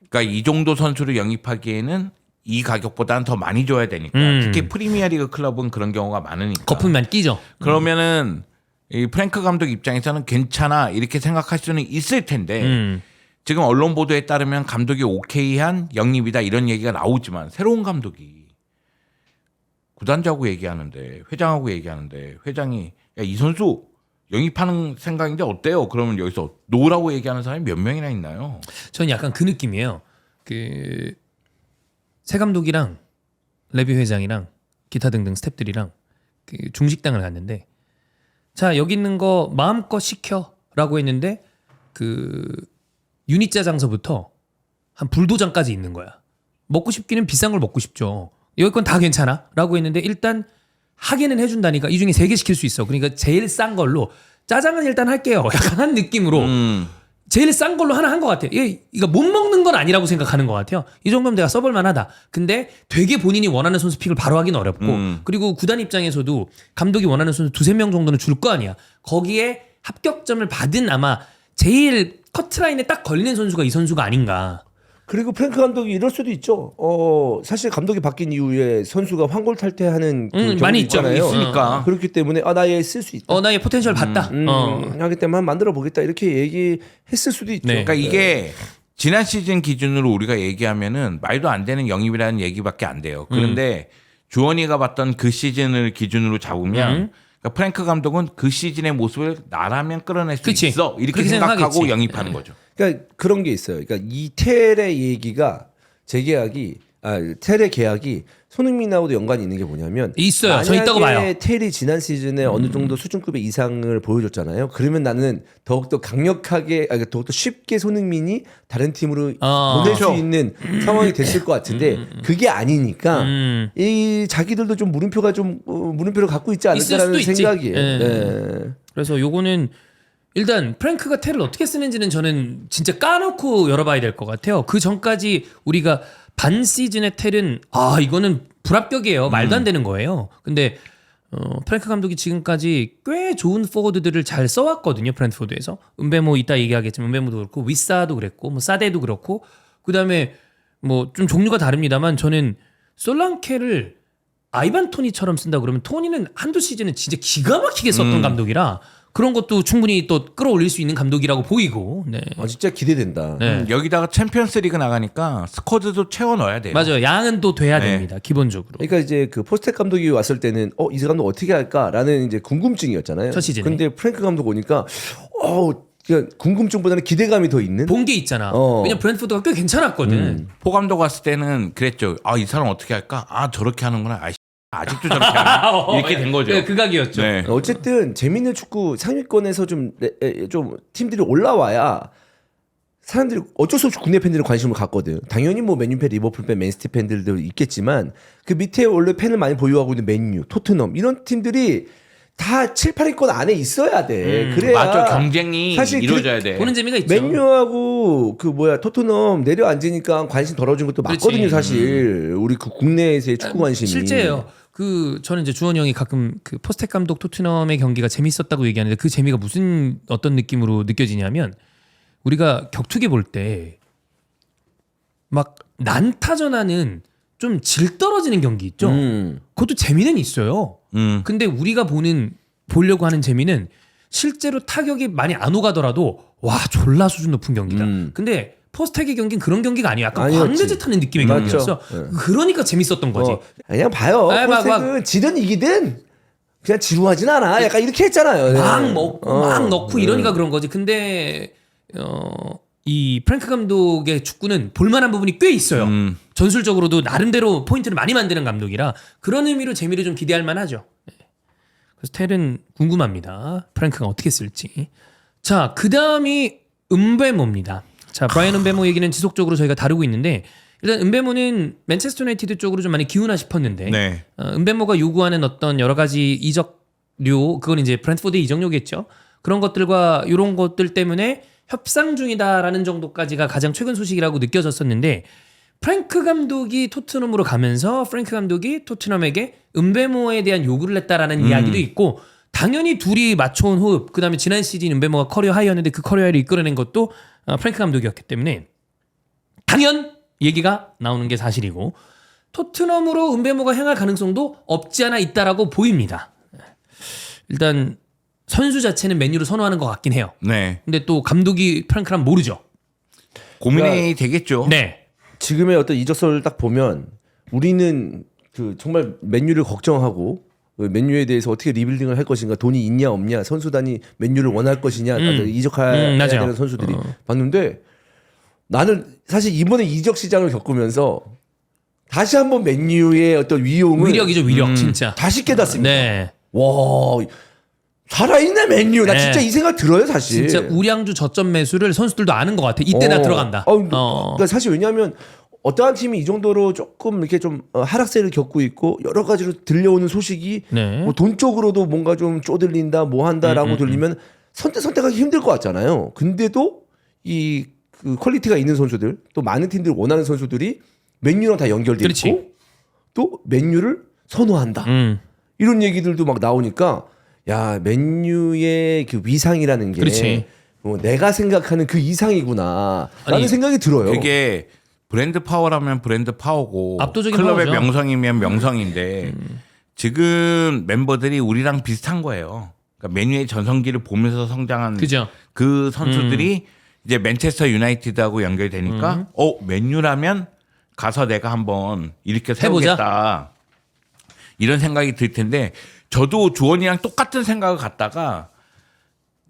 그러니까 이 정도 선수를 영입하기에는 이 가격보다는 더 많이 줘야 되니까 특히 프리미어리그 클럽은 그런 경우가 많으니까 거품만 끼죠. 그러면은 이 프랭크 감독 입장에서는 괜찮아 이렇게 생각할 수는 있을 텐데 지금 언론 보도에 따르면 감독이 오케이한 영입이다 이런 얘기가 나오지만 새로운 감독이 구단주하고 얘기하는데 회장하고 얘기하는데 회장이 야, 이 선수 영입하는 생각인데 어때요? 그러면 여기서 노라고 얘기하는 사람이 몇 명이나 있나요? 저는 약간 그 느낌이에요. 새 감독이랑 레비 회장이랑 기타 등등 스태프들이랑 그 중식당을 갔는데 자 여기 있는 거 마음껏 시켜라고 했는데 그 유니짜 장서부터 한 불도장까지 있는 거야. 먹고 싶기는 비싼 걸 먹고 싶죠. 여기 건 다 괜찮아라고 했는데 일단 하게는 해준다니까 이 중에 3개 시킬 수 있어. 그러니까 제일 싼 걸로 짜장은 일단 할게요. 약간 한 느낌으로 제일 싼 걸로 하나 한 것 같아요. 이거 못 먹는 건 아니라고 생각하는 것 같아요. 이 정도면 내가 써볼 만하다. 근데 되게 본인이 원하는 선수 픽을 바로 하기는 어렵고 그리고 구단 입장에서도 감독이 원하는 선수 2-3명 정도는 줄 거 아니야. 거기에 합격점을 받은 아마 제일 커트라인에 딱 걸리는 선수가 이 선수가 아닌가. 그리고 프랭크 감독이 이럴 수도 있죠. 사실 감독이 바뀐 이후에 선수가 황골 탈퇴하는 그 경우도 많이 있죠. 있잖아요. 있으니까. 그렇기 때문에 나 얘 쓸 수 있다. 나의 포텐셜 봤다. 하기 때문에 한번 만들어 보겠다 이렇게 얘기했을 수도 있죠. 네. 그러니까 이게 지난 시즌 기준으로 우리가 얘기하면은 말도 안 되는 영입이라는 얘기밖에 안 돼요. 그런데 주원이가 봤던 그 시즌을 기준으로 잡으면 그러니까 프랭크 감독은 그 시즌의 모습을 나라면 끌어낼 수 그치. 있어 이렇게 그렇게 생각하고 생각하겠지. 영입하는 거죠. 그러니까 그런 게 있어요. 그러니까 이텔의 얘기가 재계약이 텔의 계약이 손흥민하고도 연관이 있는 게 뭐냐면 있어요. 저 있다고 봐요. 만약에 텔이 지난 시즌에 어느 정도 수준급의 이상을 보여줬잖아요. 그러면 나는 더욱더 강력하게 더욱더 쉽게 손흥민이 다른 팀으로 보낼 수 그렇죠. 있는 상황이 됐을 것 같은데 그게 아니니까 이 자기들도 좀 물음표가 물음표를 갖고 있지 있을 않을까라는 수도 있지. 생각이에요. 예. 네. 그래서 요거는 일단 프랭크가 텔을 어떻게 쓰는지는 저는 진짜 까놓고 열어봐야 될 것 같아요. 그 전까지 우리가 반 시즌의 텔은 이거는 불합격이에요. 말도 안 되는 거예요. 근데 프랭크 감독이 지금까지 꽤 좋은 포워드들을 잘 써왔거든요. 브랜트포드에서. 은베모 이따 얘기하겠지만 은베모도 그렇고 위사도 그랬고 뭐 사데도 그렇고 그다음에 뭐 좀 종류가 다릅니다만 저는 솔랑케를 아이반 토니처럼 쓴다 그러면 토니는 한두 시즌은 진짜 기가 막히게 썼던 감독이라 그런 것도 충분히 또 끌어올릴 수 있는 감독이라고 보이고. 네. 진짜 기대된다. 네. 여기다가 챔피언스리그 나가니까 스쿼드도 채워 넣어야 돼요. 맞아요. 양은 또 돼야 네. 됩니다. 기본적으로. 그러니까 이제 그 포스텍 감독이 왔을 때는 이 감독 어떻게 할까라는 이제 궁금증이었잖아요. 첫 시즌에. 근데 프랭크 감독 오니까 그냥 궁금증보다는 기대감이 더 있는. 본 게 있잖아. 왜냐면 브랜트포드가 꽤 괜찮았거든. 포 감독 왔을 때는 그랬죠. 이 사람 어떻게 할까? 저렇게 하는구나. 아직도 저렇게 하나? 이렇게 된 거죠. 네, 극악이었죠. 네. 어쨌든 재밌는 축구 상위권에서 좀 팀들이 올라와야 사람들이 어쩔 수 없이 국내 팬들은 관심을 갖거든. 당연히 뭐 맨유 팬, 리버풀 팬, 맨시티 팬들도 있겠지만 그 밑에 원래 팬을 많이 보유하고 있는 맨유, 토트넘 이런 팀들이 다 7, 8위권 안에 있어야 돼. 그래야 맞죠. 경쟁이 사실 이루어져야 돼. 보는 재미가 있죠. 맨유하고 토트넘 내려앉으니까 관심 덜어진 것도 그렇지. 맞거든요, 사실. 우리 그 국내에서의 축구 관심이. 실제예요. 저는 이제 주원이 형이 가끔 그 포스텍 감독 토트넘의 경기가 재밌었다고 얘기하는데 그 재미가 무슨 어떤 느낌으로 느껴지냐면 우리가 격투기 볼 때 막 난타전하는 좀 질 떨어지는 경기 있죠. 그것도 재미는 있어요. 근데 우리가 보려고 하는 재미는 실제로 타격이 많이 안 오가더라도 와 졸라 수준 높은 경기다. 근데 포스텍의 경기는 그런 경기가 아니에요. 약간 아니었지. 광대제 타는 느낌의 맞죠. 경기였어. 그러니까 재밌었던 거지. 그냥 봐요. 포스텍은 지든 이기든 그냥 지루하진 않아. 약간 이렇게 했잖아요. 막 먹고 막 넣고 이러니까 그런 거지. 근데 이 프랭크 감독의 축구는 볼만한 부분이 꽤 있어요. 전술적으로도 나름대로 포인트를 많이 만드는 감독이라 그런 의미로 재미를 좀 기대할 만하죠. 네. 그래서 텔은 궁금합니다. 프랭크가 어떻게 쓸지. 자, 그 다음이 은베모입니다. 자, 브라이언 은베모 얘기는 지속적으로 저희가 다루고 있는데 일단 은베모는 맨체스터 유나이티드 쪽으로 좀 많이 기우나 싶었는데 네. 은베모가 요구하는 어떤 여러 가지 이적료 그건 이제 브랜트포드의 이적료겠죠. 그런 것들과 이런 것들 때문에 협상 중이다라는 정도까지가 가장 최근 소식이라고 느껴졌었는데 프랭크 감독이 토트넘으로 가면서 프랭크 감독이 토트넘에게 은베모에 대한 요구를 했다라는 이야기도 있고 당연히 둘이 맞춰온 호흡 그다음에 지난 시즌 은베모가 커리어 하이였는데 그 커리어 하이를 이끌어낸 것도 프랭크 감독이었기 때문에 당연 얘기가 나오는 게 사실이고 토트넘으로 은베모가 향할 가능성도 없지 않아 있다라고 보입니다. 일단 선수 자체는 맨유를 선호하는 것 같긴 해요. 네. 근데 또 감독이 프랭크란 모르죠. 고민이 되겠죠. 네. 지금의 어떤 이적설을 딱 보면 우리는 그 정말 맨유를 걱정하고 맨유에 대해서 어떻게 리빌딩을 할 것인가 돈이 있냐 없냐 선수단이 맨유를 원할 것이냐 이적해야 맞아요. 되는 선수들이 봤는데 나는 사실 이번에 이적 시장을 겪으면서 다시 한번 맨유의 어떤 위용을 위력이죠, 위력 진짜. 다시 깨닫습니다. 네. 와 살아있네 맨유. 나 네. 진짜 이 생각 들어요 사실. 진짜 우량주 저점 매수를 선수들도 아는 것 같아. 이때 나 들어간다. 그러니까 사실 왜냐하면 어떠한 팀이 이 정도로 조금 이렇게 좀 하락세를 겪고 있고 여러 가지로 들려오는 소식이 네. 뭐 돈 쪽으로도 뭔가 좀 쪼들린다 뭐 한다라고 들리면 선택하기 힘들 것 같잖아요. 근데도 이 그 퀄리티가 있는 선수들 또 많은 팀들 원하는 선수들이 맨유랑 다 연결돼 그렇지. 있고 또 맨유를 선호한다. 이런 얘기들도 막 나오니까 야 맨유의 그 위상이라는 게 그렇지. 내가 생각하는 그 이상이구나라는 아니, 생각이 들어요. 그게 브랜드 파워라면 브랜드 파워고 압도적인 클럽의 파워죠. 명성이면 명성인데 지금 멤버들이 우리랑 비슷한 거예요. 그러니까 맨유의 전성기를 보면서 성장한 그죠. 그 선수들이 이제 맨체스터 유나이티드하고 연결되니까 맨유라면 가서 내가 한번 이렇게 세우겠다. 이런 생각이 들 텐데 저도 주원이랑 똑같은 생각을 갖다가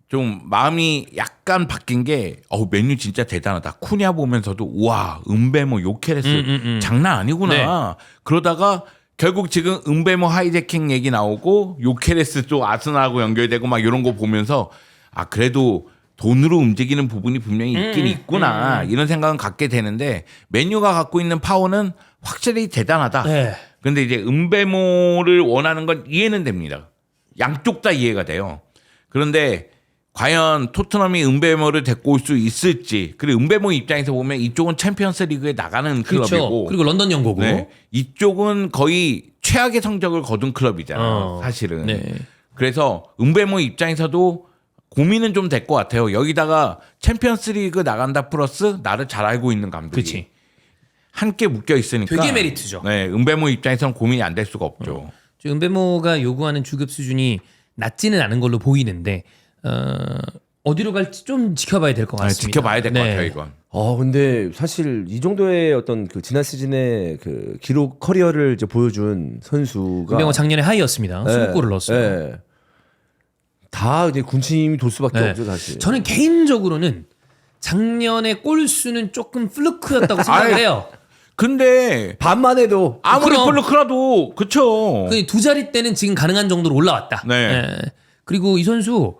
좀 마음이 약간 바뀐 게 맨유 진짜 대단하다. 쿠냐 보면서도 우와 은베모 요케레스 장난 아니구나. 그러다가 결국 지금 은베모 하이제킹 얘기 나오고 요케레스 또 아스날하고 연결되고 막 이런 거 보면서 그래도 돈으로 움직이는 부분이 분명히 있긴 있구나. 이런 생각은 갖게 되는데 맨유가 갖고 있는 파워는 확실히 대단하다. 네. 근데 이제 은베모를 원하는 건 이해는 됩니다. 양쪽 다 이해가 돼요. 그런데 과연 토트넘이 은베모를 데리고 올 수 있을지. 그리고 은베모 입장에서 보면 이쪽은 챔피언스 리그에 나가는 그렇죠. 클럽이고 그리고 런던 연고고. 네. 이쪽은 거의 최악의 성적을 거둔 클럽이잖아요. 사실은. 네. 그래서 은베모 입장에서도 고민은 좀 될 것 같아요. 여기다가 챔피언스 리그 나간다 플러스 나를 잘 알고 있는 감독이 그렇지. 함께 묶여 있으니까 되게 메리트죠. 네, 은베모 입장에서는 고민이 안 될 수가 없죠. 은베모가 요구하는 주급 수준이 낮지는 않은 걸로 보이는데 어디로 갈지 좀 지켜봐야 될 것 네, 같습니다. 지켜봐야 될 것 네. 같아요, 이건. 근데 사실 이 정도의 어떤 그 지난 시즌의 그 기록 커리어를 이제 보여준 선수가 은베모 작년에 하이였습니다. 20골을 넣었어요. 네. 다 이제 군침이 돌 수밖에 네. 없죠, 사실. 저는 개인적으로는 작년에 골 수는 조금 플루크였다고 생각을 해요. 근데 반만 해도 아무리 그럼. 플루크라도 그쵸. 그 두 자리 때는 지금 가능한 정도로 올라왔다. 네. 그리고 이 선수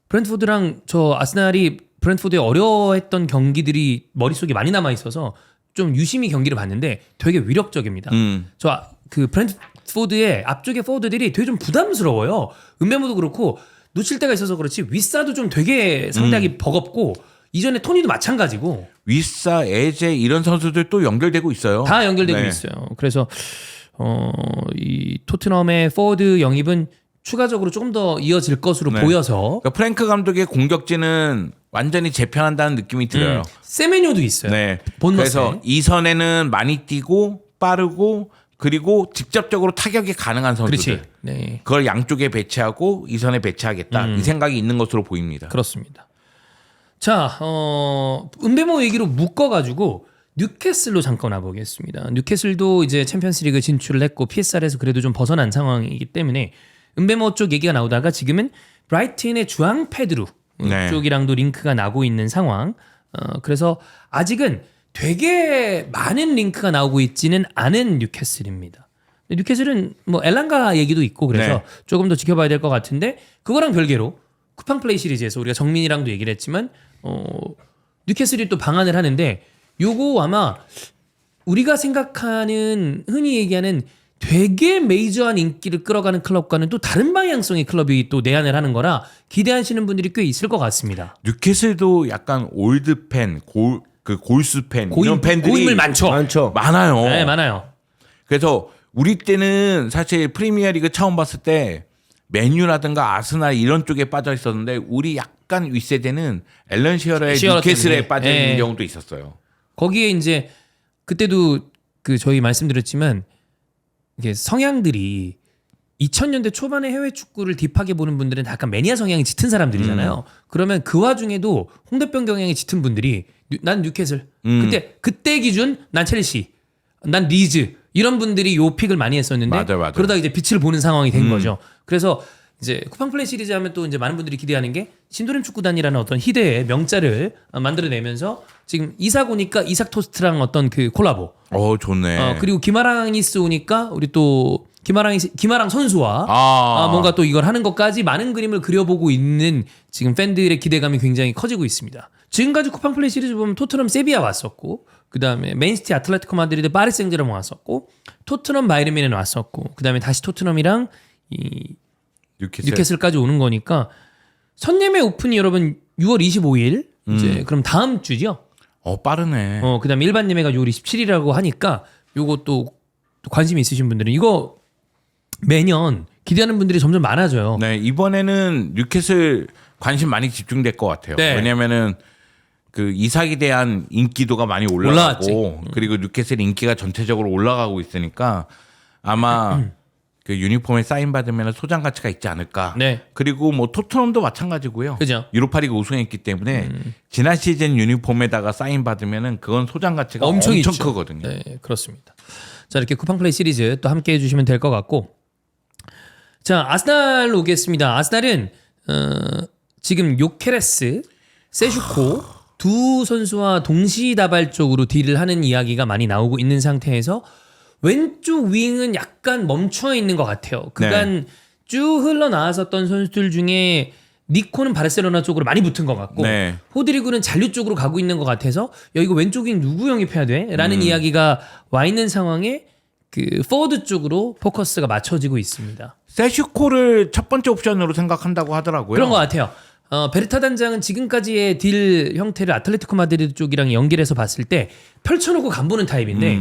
브랜트포드랑 저 아스날이 브랜트포드에 어려워했던 경기들이 머릿속에 많이 남아 있어서 좀 유심히 경기를 봤는데 되게 위력적입니다. 저 그 브랜트포드의 앞쪽의 포워드들이 되게 좀 부담스러워요. 은베모도 그렇고 놓칠 때가 있어서 그렇지 윗사도 좀 되게 상대하기 버겁고 이전에 토니도 마찬가지고 윗사, 에제 이런 선수들 또 연결되고 있어요. 다 연결되고 네. 있어요. 그래서 이 토트넘의 포워드 영입은 추가적으로 조금 더 이어질 것으로 네. 보여서 그러니까 프랭크 감독의 공격진은 완전히 재편한다는 느낌이 들어요. 세메뇨도 있어요. 네. 본머스에. 그래서 이 선에는 많이 뛰고 빠르고 그리고 직접적으로 타격이 가능한 선수들. 그렇지. 네. 그걸 양쪽에 배치하고 이 선에 배치하겠다. 이 생각이 있는 것으로 보입니다. 그렇습니다. 자, 은베모 얘기로 묶어가지고 뉴캐슬로 잠깐 와보겠습니다. 뉴캐슬도 이제 챔피언스리그 진출을 했고 PSR에서 그래도 좀 벗어난 상황이기 때문에 은베모 쪽 얘기가 나오다가 지금은 브라이튼의 주앙 페드루 네. 쪽이랑도 링크가 나고 있는 상황. 그래서 아직은 되게 많은 링크가 나오고 있지는 않은 뉴캐슬입니다. 뉴캐슬은 뭐 엘랑가 얘기도 있고 그래서 네. 조금 더 지켜봐야 될 것 같은데 그거랑 별개로 쿠팡 플레이 시리즈에서 우리가 정민이랑도 얘기를 했지만 뉴캐슬이 또 방한을 하는데 요거 아마 우리가 생각하는 흔히 얘기하는 되게 메이저한 인기를 끌어가는 클럽과는 또 다른 방향성의 클럽이 또 내한을 하는 거라 기대하시는 분들이 꽤 있을 것 같습니다. 뉴캐슬도 약간 올드 팬, 골수 팬 이런 팬들이 고인물 많죠. 많아요. 네, 많아요. 그래서 우리 때는 사실 프리미어리그 처음 봤을 때 맨유라든가 아스날 이런 쪽에 빠져 있었는데 우리 약간 윗세대는 앨런 시어러의 뉴캐슬에 때문에. 빠져 있는 예. 경우도 있었어요. 거기에 이제 그때도 그 저희 말씀드렸지만 이게 성향들이 2000년대 초반에 해외 축구를 딥하게 보는 분들은 다 약간 매니아 성향이 짙은 사람들이잖아요. 그러면 그 와중에도 홍대병 경향이 짙은 분들이 난 뉴캐슬, 그때 기준 난 첼시, 난 리즈 이런 분들이 요 픽을 많이 했었는데 맞아. 그러다 이제 빛을 보는 상황이 된 거죠. 그래서 이제 쿠팡 플레이 시리즈 하면 또 이제 많은 분들이 기대하는 게 신도림 축구단이라는 어떤 희대의 명자를 만들어내면서 지금 이삭 오니까 이삭 토스트랑 어떤 그 콜라보. 좋네. 그리고 김아랑이스 오니까 우리 또 김아랑 선수와 뭔가 또 이걸 하는 것까지 많은 그림을 그려보고 있는 지금 팬들의 기대감이 굉장히 커지고 있습니다. 지금까지 쿠팡 플레이 시리즈 보면 토트넘 세비야 왔었고 그다음에 맨시티 아틀레티코 마드리드 파리 생제르맹 왔었고 토트넘 바이에른 뮌헨 왔었고 그다음에 다시 토트넘이랑 이 뉴캐슬까지 오는 거니까 선예매 오픈이 여러분 6월 25일 이제 그럼 다음 주죠. 빠르네. 그다음에 일반 예매가 6월 27일이라고 하니까 요거 또 관심 있으신 분들은 이거 매년 기대하는 분들이 점점 많아져요. 네, 이번에는 뉴캐슬 관심 많이 집중될 것 같아요. 네. 왜냐면은 그 이삭에 대한 인기도가 많이 올라가고 그리고 뉴캐슬 인기가 전체적으로 올라가고 있으니까 아마 그 유니폼에 사인 받으면 소장 가치가 있지 않을까. 네. 그리고 뭐 토트넘도 마찬가지고요. 그죠. 유로파리그 우승했기 때문에 지난 시즌 유니폼에다가 사인 받으면은 그건 소장 가치가 엄청 있죠. 크거든요. 네, 그렇습니다. 자, 이렇게 쿠팡 플레이 시리즈 또 함께 해주시면 될 것 같고, 자 아스날 오겠습니다. 아스날은 지금 요케레스, 세슈코 두 선수와 동시다발적으로 딜을 하는 이야기가 많이 나오고 있는 상태에서 왼쪽 윙은 약간 멈춰 있는 것 같아요. 그간 쭉 흘러나왔었던 선수들 중에 니코는 바르셀로나 쪽으로 많이 붙은 것 같고 네. 호드리그는 잔류 쪽으로 가고 있는 것 같아서 야 이거 왼쪽 윙 누구 영입해야 돼? 라는 이야기가 와 있는 상황에 그 포워드 쪽으로 포커스가 맞춰지고 있습니다. 세슈코를 첫 번째 옵션으로 생각한다고 하더라고요. 그런 것 같아요. 베르타 단장은 지금까지의 딜 형태를 아틀레티코 마드리드 쪽이랑 연결해서 봤을 때 펼쳐놓고 간보는 타입인데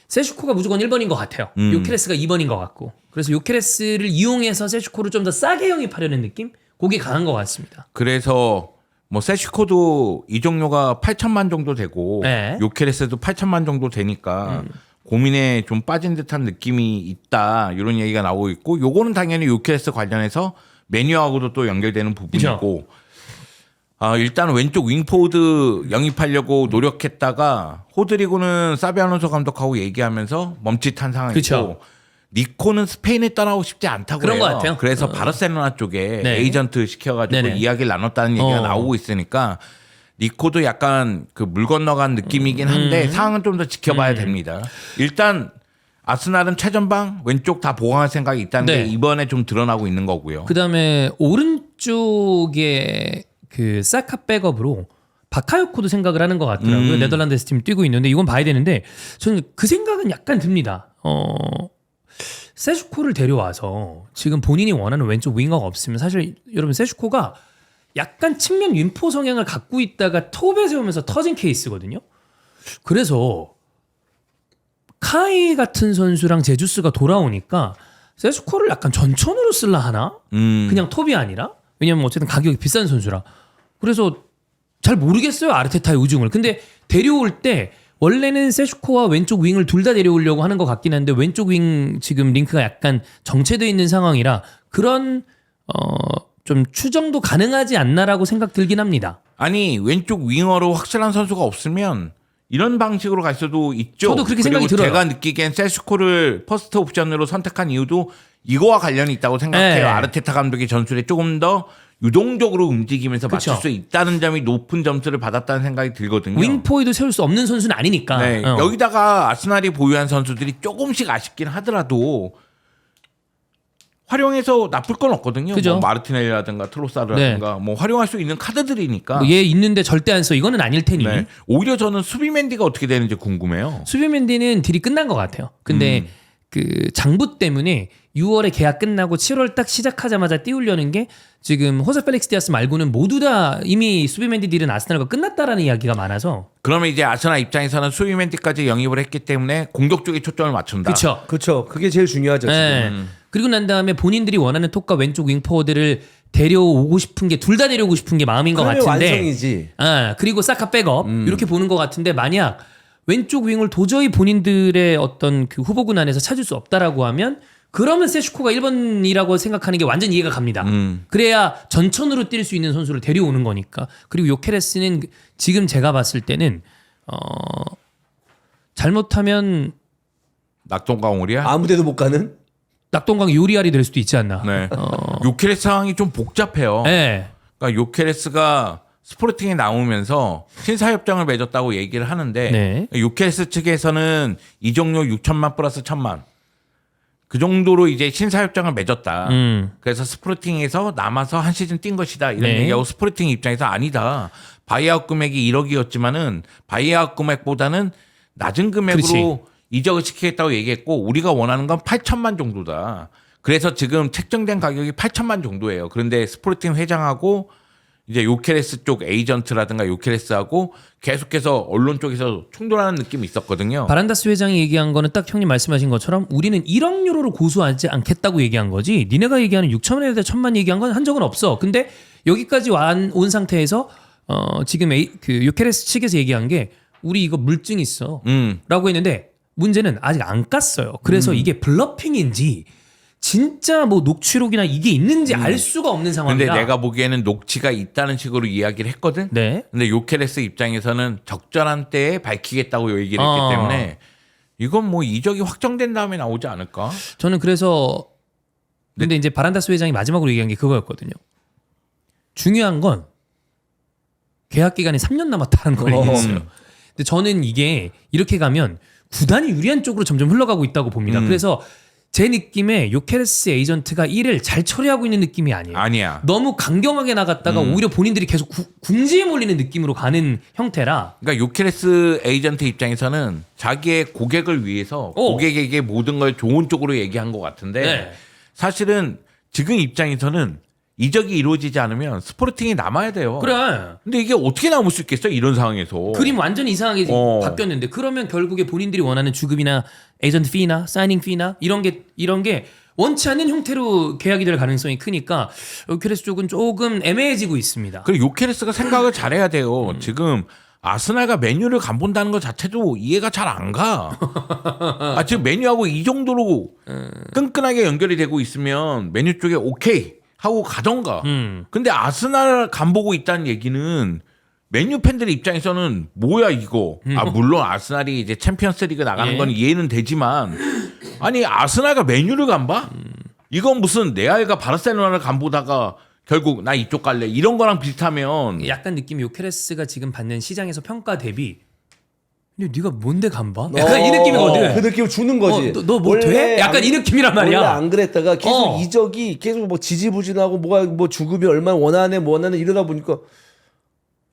세슈코가 무조건 1번인 것 같아요. 요케레스가 2번인 것 같고. 그래서 요케레스를 이용해서 세슈코를 좀 더 싸게 영입하려는 느낌? 그게 강한 것 같습니다. 그래서 뭐 세슈코도 이종료가 8천만 정도 되고 네. 요케레스도 8천만 정도 되니까 고민에 좀 빠진 듯한 느낌이 있다 이런 얘기가 나오고 있고 요거는 당연히 요케레스 관련해서 메뉴하고도 또 연결되는 부분이고 일단 왼쪽 윙포드 영입하려고 노력했다가 호드리고는 사비 알론소 감독하고 얘기하면서 멈칫한 상황이고 그쵸. 니코는 스페인에 떠나고 싶지 않다고 그런 해요. 것 같아요. 그래서 바르셀로나 쪽에 네. 에이전트 시켜가지고 네네. 이야기를 나눴다는 얘기가 나오고 있으니까 니코도 약간 그 물 건너간 느낌이긴 한데 상황은 좀 더 지켜봐야 됩니다. 일단 아스날은 최전방 왼쪽 다 보강할 생각이 있다는 네. 게 이번에 좀 드러나고 있는 거고요. 그다음에 오른쪽에 그 사카 백업으로 바카요코도 생각을 하는 것 같더라고요. 네덜란드에서 팀 뛰고 있는데 이건 봐야 되는데 저는 그 생각은 약간 듭니다. 세슈코를 데려와서 지금 본인이 원하는 왼쪽 윙어가 없으면 사실 여러분 세슈코가 약간 측면 윈포 성향을 갖고 있다가 톱에 세우면서 터진 케이스거든요. 그래서 카이 같은 선수랑 제주스가 돌아오니까 세슈코를 약간 전천으로 쓸라 하나? 그냥 톱이 아니라? 왜냐면 어쨌든 가격이 비싼 선수라. 그래서 잘 모르겠어요 아르테타의 우중을. 근데 데려올 때 원래는 세슈코와 왼쪽 윙을 둘 다 데려오려고 하는 것 같긴 한데 왼쪽 윙 지금 링크가 약간 정체되어 있는 상황이라 그런 좀 추정도 가능하지 않나라고 생각 들긴 합니다. 아니 왼쪽 윙어로 확실한 선수가 없으면 이런 방식으로 갈 수도 있죠. 저도 그렇게 생각이 그리고 들어요. 제가 느끼기엔 세슈코를 퍼스트 옵션으로 선택한 이유도 이거와 관련이 있다고 생각해요. 네. 아르테타 감독의 전술에 조금 더 유동적으로 움직이면서 그쵸. 맞출 수 있다는 점이 높은 점수를 받았다는 생각이 들거든요. 윙포이도 세울 수 없는 선수는 아니니까. 네. 여기다가 아스날이 보유한 선수들이 조금씩 아쉽긴 하더라도 활용해서 나쁠 건 없거든요. 그죠. 뭐 마르티넬이라든가 트로사르라든가 뭐 활용할 수 있는 카드들이니까. 얘 있는데 절대 안 써. 이거는 아닐 테니. 네. 오히려 저는 수비 맨디가 어떻게 되는지 궁금해요. 수비맨디는 딜이 끝난 것 같아요. 근데 그 장부 때문에 6월에 계약 끝나고 7월 딱 시작하자마자 띄우려는 게 지금 호세 펠릭스 디아스 말고는 모두 다 이미 수비맨디 딜은 아스날과 끝났다라는 이야기가 많아서. 그러면 이제 아스날 입장에서는 수비 맨디까지 영입을 했기 때문에 공격 쪽에 초점을 맞춘다. 그렇죠. 그렇죠. 그게 제일 중요하죠. 지금. 네. 그리고 난 다음에 본인들이 원하는 톱과 왼쪽 윙포워드를 데려오고 싶은 게 둘 다 데려오고 싶은 게 마음인 것 그러면 같은데. 완성이지. 그리고 사카 백업 이렇게 보는 것 같은데 만약 왼쪽 윙을 도저히 본인들의 어떤 그 후보군 안에서 찾을 수 없다라고 하면 그러면 세슈코가 1번이라고 생각하는 게 완전 이해가 갑니다. 그래야 전천으로 뛸 수 있는 선수를 데려오는 거니까. 그리고 요케레스는 지금 제가 봤을 때는 잘못하면 낙동강울이야? 아무데도 못 가는. 낙동강 요리알이 될 수도 있지 않나. 네. 요케레스 상황이 좀 복잡해요. 네. 그러니까 요케레스가 스포르팅에 나오면서 신사협정을 맺었다고 얘기를 하는데 네. 요케레스 측에서는 이종료 6천만 플러스 1,000만 그 정도로 이제 신사협정을 맺었다. 그래서 스포르팅에서 남아서 한 시즌 뛴 것이다. 이런 네. 얘기하고 스포르팅 입장에서 아니다. 바이아웃 금액이 1억이었지만은 바이아웃 금액보다는 낮은 금액으로 그렇지. 이적을 시키겠다고 얘기했고 우리가 원하는 건 8천만 정도다. 그래서 지금 책정된 가격이 8천만 정도예요. 그런데 스포르팅 회장하고 이제 요케레스 쪽 에이전트라든가 요케레스하고 계속해서 언론 쪽에서 충돌하는 느낌이 있었거든요. 바란다스 회장이 얘기한 거는 딱 형님 말씀하신 것처럼 우리는 1억 유로로 고수하지 않겠다고 얘기한 거지 니네가 얘기하는 6천만에다 1,000만 얘기한 건 한 적은 없어. 근데 여기까지 온 상태에서 지금 그 요케레스 측에서 얘기한 게 우리 이거 물증 있어 라고 했는데 문제는 아직 안 깠어요. 그래서 이게 블러핑인지 진짜 뭐 녹취록이나 이게 있는지 알 수가 없는 근데 상황이라. 내가 보기에는 녹취가 있다는 식으로 이야기를 했거든. 네. 근데 요케레스 입장에서는 적절한 때에 밝히겠다고 얘기를 했기 때문에 이건 뭐 이적이 확정된 다음에 나오지 않을까? 저는 그래서 근데 이제 바란다스 회장이 마지막으로 얘기한 게 그거였거든요. 중요한 건 계약 기간이 3년 남았다는 걸 얘기했어요. 근데 저는 이게 이렇게 가면 구단이 유리한 쪽으로 점점 흘러가고 있다고 봅니다. 그래서 제 느낌에 요케레스 에이전트가 일을 잘 처리하고 있는 느낌이 아니에요. 아니야. 너무 강경하게 나갔다가 오히려 본인들이 계속 궁지에 몰리는 느낌으로 가는 형태라. 그러니까 요케레스 에이전트 입장에서는 자기의 고객을 위해서 고객에게 모든 걸 좋은 쪽으로 얘기한 것 같은데 네. 사실은 지금 입장에서는 이적이 이루어지지 않으면 스포르팅이 남아야 돼요. 그래. 근데 이게 어떻게 남을 수 있겠어? 이런 상황에서. 그림 완전 이상하게 어. 바뀌었는데 그러면 결국에 본인들이 원하는 주급이나 에이전트 피나 사이닝 피나 이런 게 원치 않는 형태로 계약이 될 가능성이 크니까 요케레스 쪽은 조금 애매해지고 있습니다. 그리고 요케레스가 생각을 잘해야 돼요. 지금 아스날과 메뉴를 간본다는 것 자체도 이해가 잘 안 가. 아, 지금 메뉴하고 이 정도로 끈끈하게 연결이 되고 있으면 메뉴 쪽에 오케이 하고 가던가. 근데 아스날 간보고 있다는 얘기는 메뉴 팬들 입장에서는 뭐야 이거. 아, 물론 아스날이 이제 챔피언스리그 나가는 예. 건 이해는 되지만 아니 아스날과 메뉴를 간봐? 이건 무슨 레알과 바르셀로나를 간보다가 결국 나 이쪽 갈래 이런 거랑 비슷하면 약간 느낌이 요케레스가 지금 받는 시장에서 평가 대비 근데 네가 뭔데 간봐? 약간 이 느낌이거든. 그 느낌을 주는 거지. 너 뭐 돼? 약간 이 느낌이란 말이야. 원래 안 그랬다가 계속 어. 이적이 계속 뭐 지지부진하고 뭐가 뭐 주급이 얼마나 원하네 이러다 보니까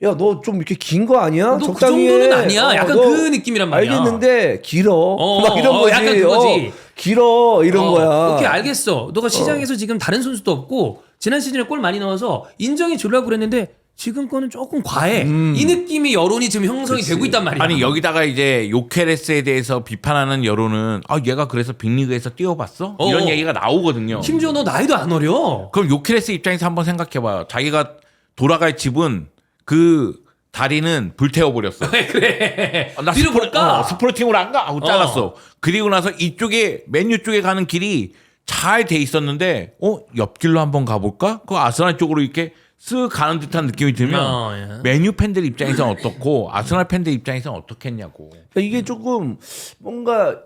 야 너 좀 이렇게 긴 거 아니야? 너 그 적당히 정도는 해. 아니야. 약간 너 그 느낌이란 말이야. 알겠는데 길어. 막 이런 거지. 약간 그거지. 길어 이런 거야. 오케이 알겠어. 너가 시장에서 지금 다른 선수도 없고 지난 시즌에 골 많이 넣어서 인정해 주려고 그랬는데 지금 거는 조금 과해. 이 느낌이 여론이 지금 형성이 되고 있단 말이야. 아니 여기다가 이제 요케레스에 대해서 비판하는 여론은 아 얘가 그래서 빅리그에서 뛰어봤어? 이런 얘기가 나오거든요. 심지어 너 나이도 안 어려. 그럼 요케레스 입장에서 한번 생각해봐요. 자기가 돌아갈 집은 그 다리는 불태워버렸어. 그래. 나 뒤로 볼까? 스포르팅으로 안 가? 하고 잘랐어. 그리고 나서 이쪽에 맨유 쪽에 가는 길이 잘 돼 있었는데 옆길로 한번 가볼까? 그 아스날 쪽으로 이렇게 쓱 가는 듯한 느낌이 들면 예. 맨유 팬들 입장에서는 어떻고 아스날 팬들 입장에서는 어떻겠냐고. 그러니까 이게 조금 뭔가